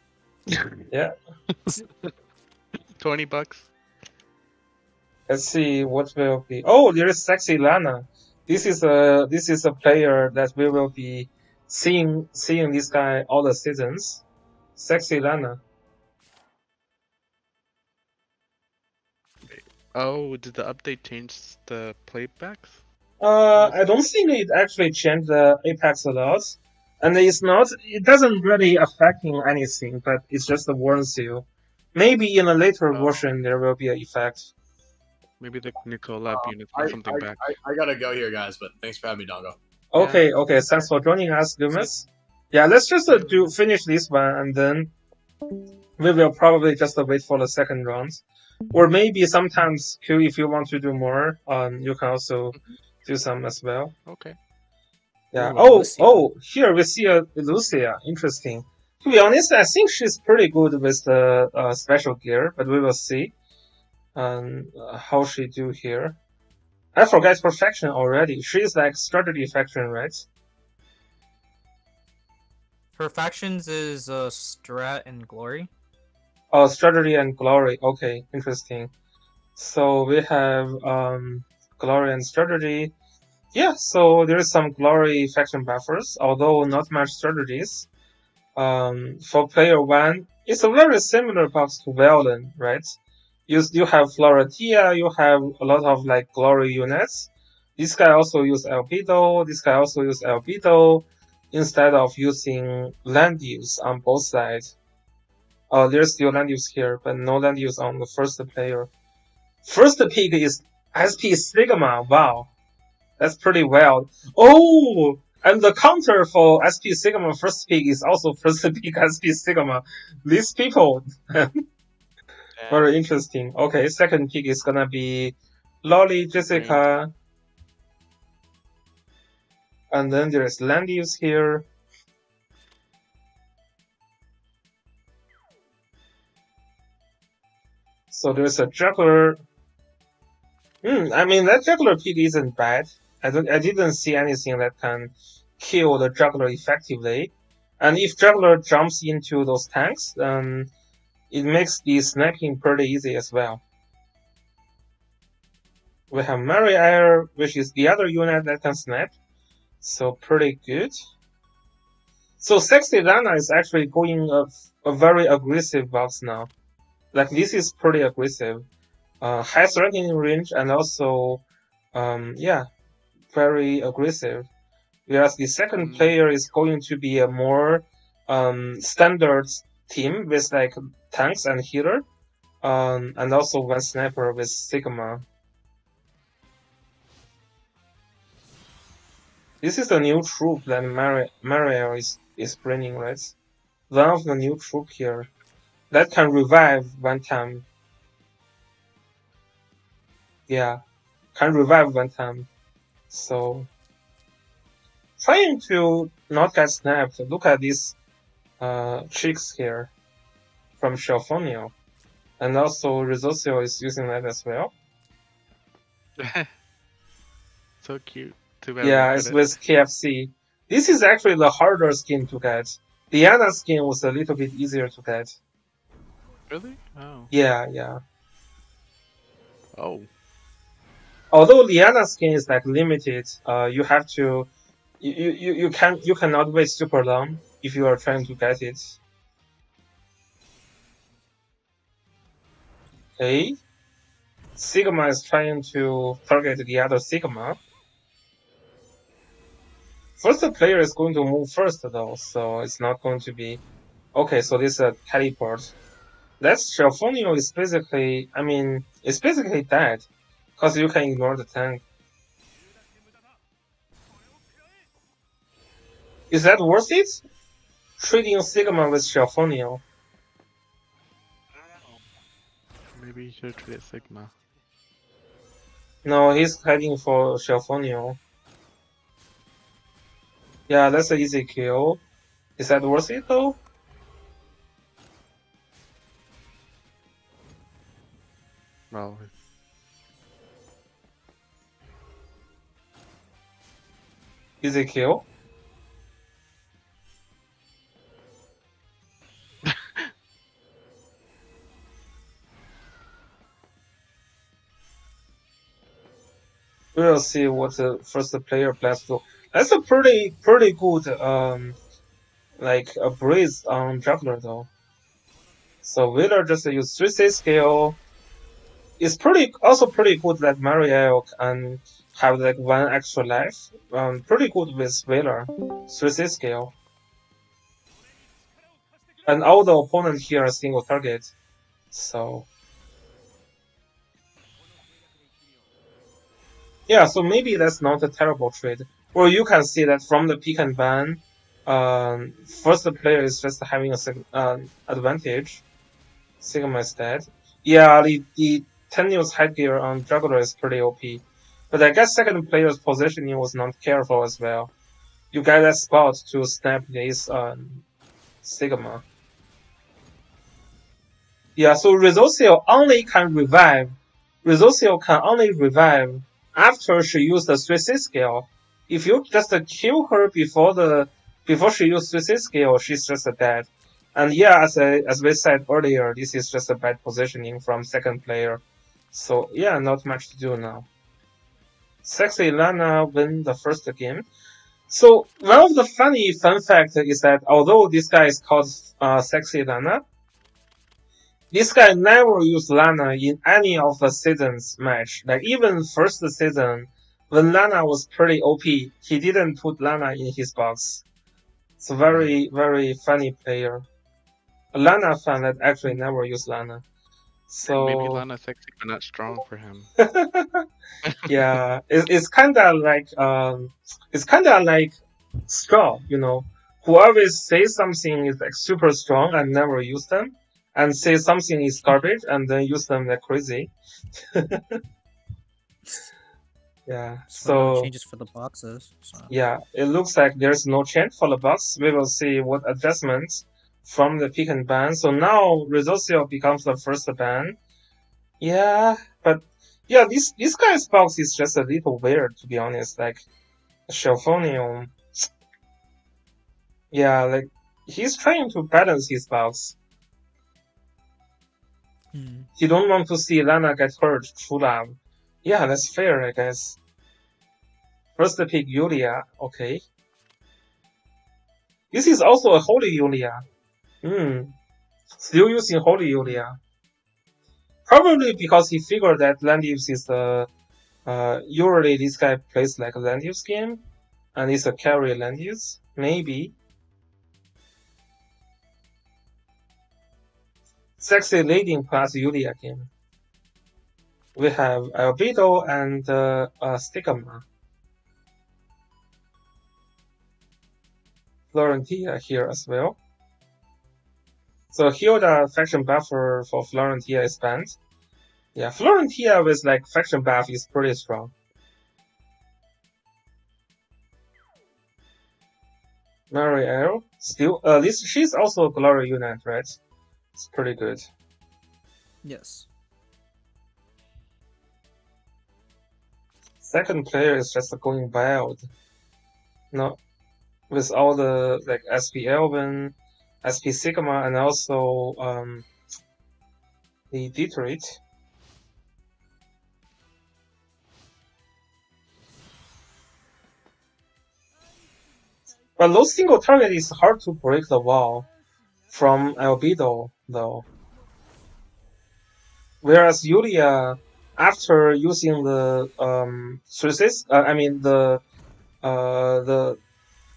Yeah. $20. Let's see what will be. Oh, there is Sexy Lana. This is a player that we will be seeing this guy all the seasons. Sexy Lana. Oh, did the update change the playbacks? I don't think it actually changed the Apex a lot, and it doesn't really affecting anything, but it just warns you. Maybe in a later version there will be an effect. Maybe the new collab unit got something back. I gotta go here, guys, but thanks for having me, Dongo. Okay, okay. Thanks for joining us, Loomis. Yeah, let's just finish this one, and then we will probably just wait for the second round. Or maybe sometimes, Q, if you want to do more, you can also do some as well. Okay. Yeah. Ooh, Lucia. Here we see a Lucia. Interesting. To be honest, I think she's pretty good with the special gear, but we will see how she do here. I forgot her faction already. She's like strategy faction, right? Her factions is Strat and Glory. Oh, strategy and glory. Okay, interesting. So we have glory and strategy. Yeah, so there is some glory faction buffers, although not much strategies. For player 1, it's a very similar box to Velen, right? You have Floratia, you have a lot of like glory units. This guy also use Albedo, this guy also use Albedo, instead of using land use on both sides. Oh, there's still land use here, but no land use on the first player. First pick is SP Sigma, wow. That's pretty wild. Oh! And the counter for SP Sigma first pick is also first pick SP Sigma. These people, very interesting. Okay, second pick is gonna be Lolly, Jessica. And then there is land use here. So there's a juggler. I mean, that juggler pick isn't bad. I didn't see anything that can kill the juggler effectively. And if juggler jumps into those tanks, then it makes the sniping pretty easy as well. We have Mariair, which is the other unit that can snipe. So pretty good. So Sexy Lana is actually going a very aggressive box now. Like, this is pretty aggressive. High threatening range and also, yeah, very aggressive. Whereas the second player is going to be a more standard team with like tanks and healer, and also one sniper with Sigma. This is the new troop that Mario is bringing, right? One of the new troop here that can revive one time. Yeah, can revive one time. So, trying to not get snapped. Look at these chicks here from Shelfonio. And also Risosio is using that as well. So cute. Yeah, it's with KFC. This is actually the harder skin to get. Diana skin was a little bit easier to get. Really? Oh. Yeah, yeah. Oh. Although Liana skin is like limited, you have to, you cannot wait super long if you are trying to get it. Okay. Sigma is trying to target the other Sigma. First player is going to move first though, so it's not going to be... Okay, so this is a teleport. That Shelfonio is basically, I mean, it's basically dead, because you can ignore the tank. Is that worth it? Trading Sigma with Shelfonio. Maybe you should trade Sigma. No, he's heading for Shelfonio. Yeah, that's an easy kill. Is that worth it though? Well, Easy kill. We'll see what the first player plans to. That's a pretty good like a breeze on juggler though. So Wheeler just use 3C scale. It's also pretty good that Mariel can have like 1 extra life. Pretty good with Wheeler. 3C scale. And all the opponent here are single target. So yeah, so maybe that's not a terrible trade. Or you can see that from the pick and ban, first player is just having a advantage. Sigma is dead. Yeah, the tenuous headgear on Juggler is pretty OP. But I guess second player's positioning was not careful as well. You get that spot to snap this Sigma. Yeah, so Rizosio only can revive. Rizosio can only revive after she used the 3C skill. If you just kill her before she used 3C skill, she's just dead. And yeah, as we said earlier, this is just a bad positioning from second player. So yeah, not much to do now. Sexy Lana win the first game. So one of the funny fun fact is that although this guy is called Sexy Lana, this guy never used Lana in any of the seasons match. Like even first season, when Lana was pretty OP, he didn't put Lana in his box. It's a very, very funny player. A Lana fan that actually never used Lana. So maybe Lana's sexy but not strong for him. Yeah, it's kinda like Straw, you know, who always says something is like super strong and never use them, and say something is garbage and then use them like crazy. Yeah, so changes for the boxes. So. yeah, it looks like there's no change for the box. We will see what adjustments from the pick and ban. So now Rizosio becomes the first ban. Yeah, but yeah, this guy's box is just a little weird, to be honest. Like Shelphonium, yeah, like he's trying to balance his box. He don't want to see Lana get hurt. True love. Yeah, that's fair, I guess. First pick Yulia. Okay. This is also a Holy Yulia. Still using Holy Yulia. Probably because he figured that Landius is usually this guy plays like a Landius game, and it's a carry Landius. Maybe. Sexy Lady plus Yulia game. We have Albedo and Stigma. Florentia here as well. So Hilda faction buffer for Florentia is banned. Yeah, Florentia with like faction buff is pretty strong. Mariel still she's also a glory unit, right? It's pretty good. Yes. Second player is just going wild. No, with all the like SP Elven, SP Sigma, and also the Detroit. But low single target is hard to break the wall from Albedo, though. Whereas Yulia, after using the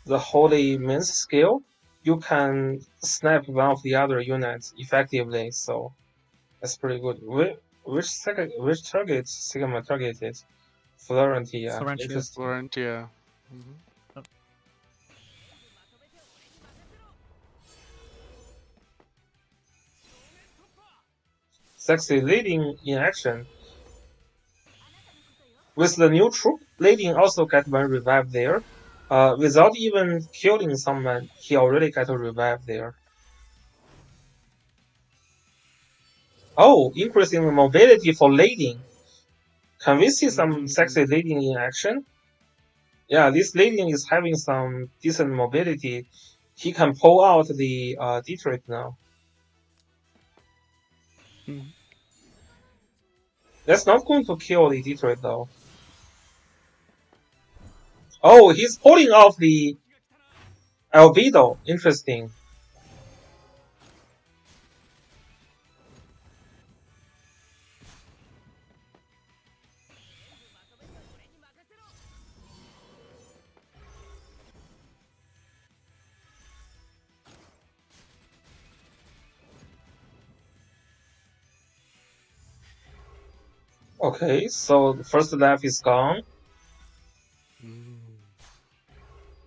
the Holy Mince skill, you can snap one of the other units effectively. So that's pretty good. Which target Sigma targeted? Florentia. Florentia. Sexy Leading in action. With the new troop, Leading also got one revive there. without even killing someone, he already got a revive there. Oh, increasing the mobility for lading. Can we see some sexy lading in action? Yeah, this lading is having some decent mobility. He can pull out the Detroit now. That's not going to kill the Detroit though. Oh, he's pulling off the Albedo. Interesting. Okay, so the first left is gone.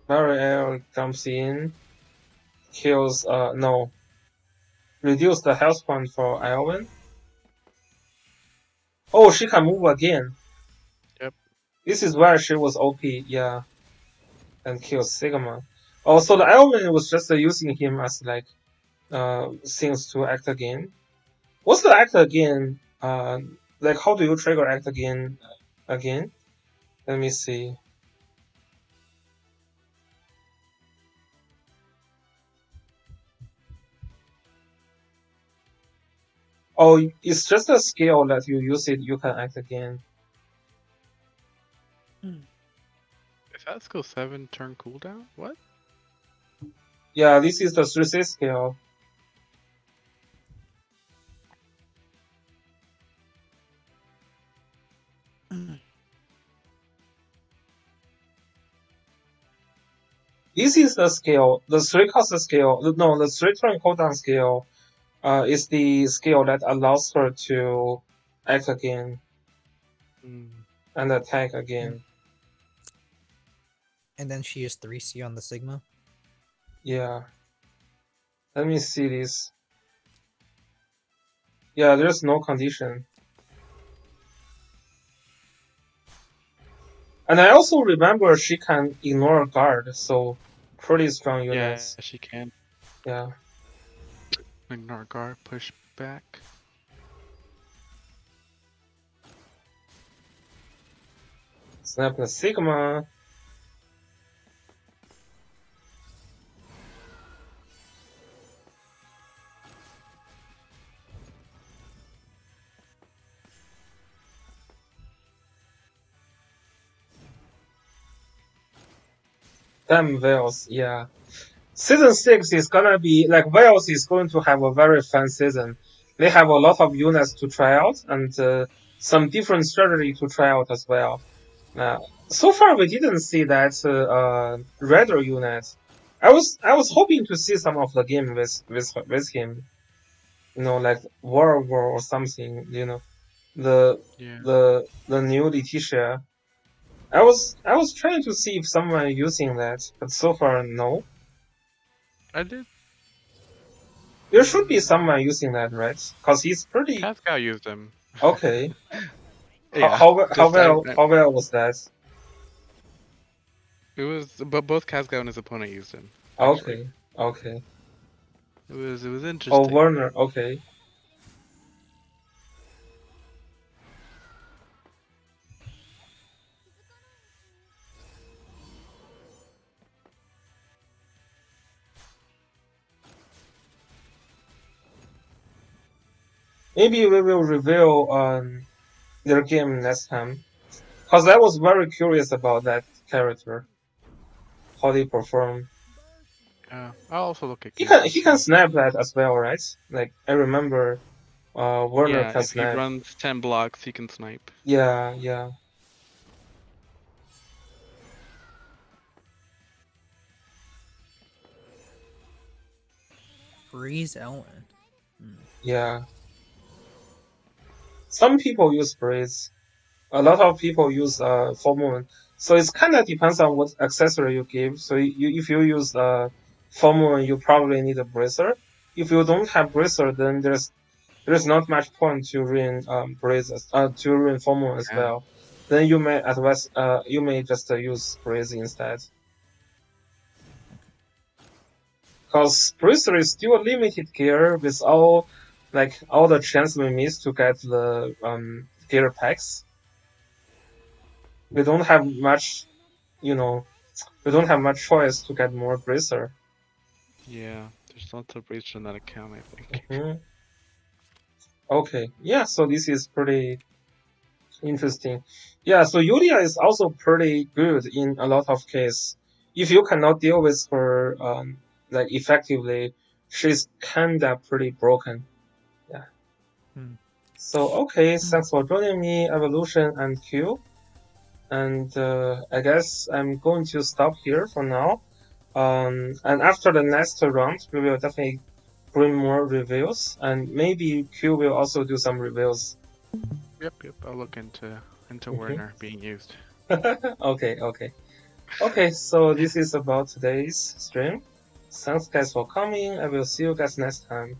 Mariel comes in, kills, no. Reduce the health point for Alvin. Oh, she can move again. Yep. This is where she was OP, yeah. And kills Sigma. Oh, so the Alvin was just using him as like, things to act again. What's the act again? Like, how do you trigger act again? Let me see. Oh, it's just a skill that you use it, you can act again. Is that skill 7 turn cooldown? What? Yeah, this is the 3C skill. This is the skill, the 3-cost skill, no, the 3-turn cooldown skill is the skill that allows her to act again and attack again. And then she used 3C on the Sigma. Yeah. Let me see this. Yeah, there's no condition. And I also remember she can ignore guard, so pretty strong units. Yeah, she can. Yeah. Ignore guard, push back. Snap the Sigma. Damn Wales, yeah. Season 6 is gonna be, like, Wales is going to have a very fun season. They have a lot of units to try out, and some different strategy to try out as well. So far we didn't see that Raider unit. I was hoping to see some of the game with him. You know, like War or something, you know. The new Letitia. I was trying to see if someone using that, but so far no. I did. There should be someone using that, right? Cause he's pretty. Cascow used him. Okay. Yeah, how well was that? It was, but both Cascow and his opponent used him. Actually. Okay. It was interesting. Oh, Werner. Okay. Maybe we will reveal their game next time. Cause I was very curious about that character. How they perform. Yeah, I'll also look at. He can snap that as well, right? Like I remember, Werner can snap. If he runs 10 blocks, he can snipe. Yeah. Breeze Elwin. Yeah. Some people use Breeze. A lot of people use Full Moon. So it kind of depends on what accessory you give. So if you use Full Moon, you probably need a Bracer. If you don't have Bracer, then there's not much point to ruin to ruin Full Moon as well. Then you may just use Breeze instead. Because Bracer is still a limited gear with all the chance we miss to get the gear packs. We don't have much, we don't have much choice to get more Bracer. Yeah, there's lots of breach in that account, I think. Mm-hmm. Okay, yeah, so this is pretty interesting. Yeah, so Yulia is also pretty good in a lot of cases. If you cannot deal with her effectively, she's kinda pretty broken. Yeah. So okay, thanks for joining me, Evolution and Q. And I guess I'm going to stop here for now. And after the next round, we will definitely bring more reviews, and maybe Q will also do some reviews. Yep. I'll look into Werner being used. Okay, so this is about today's stream. Thanks guys for coming. I will see you guys next time.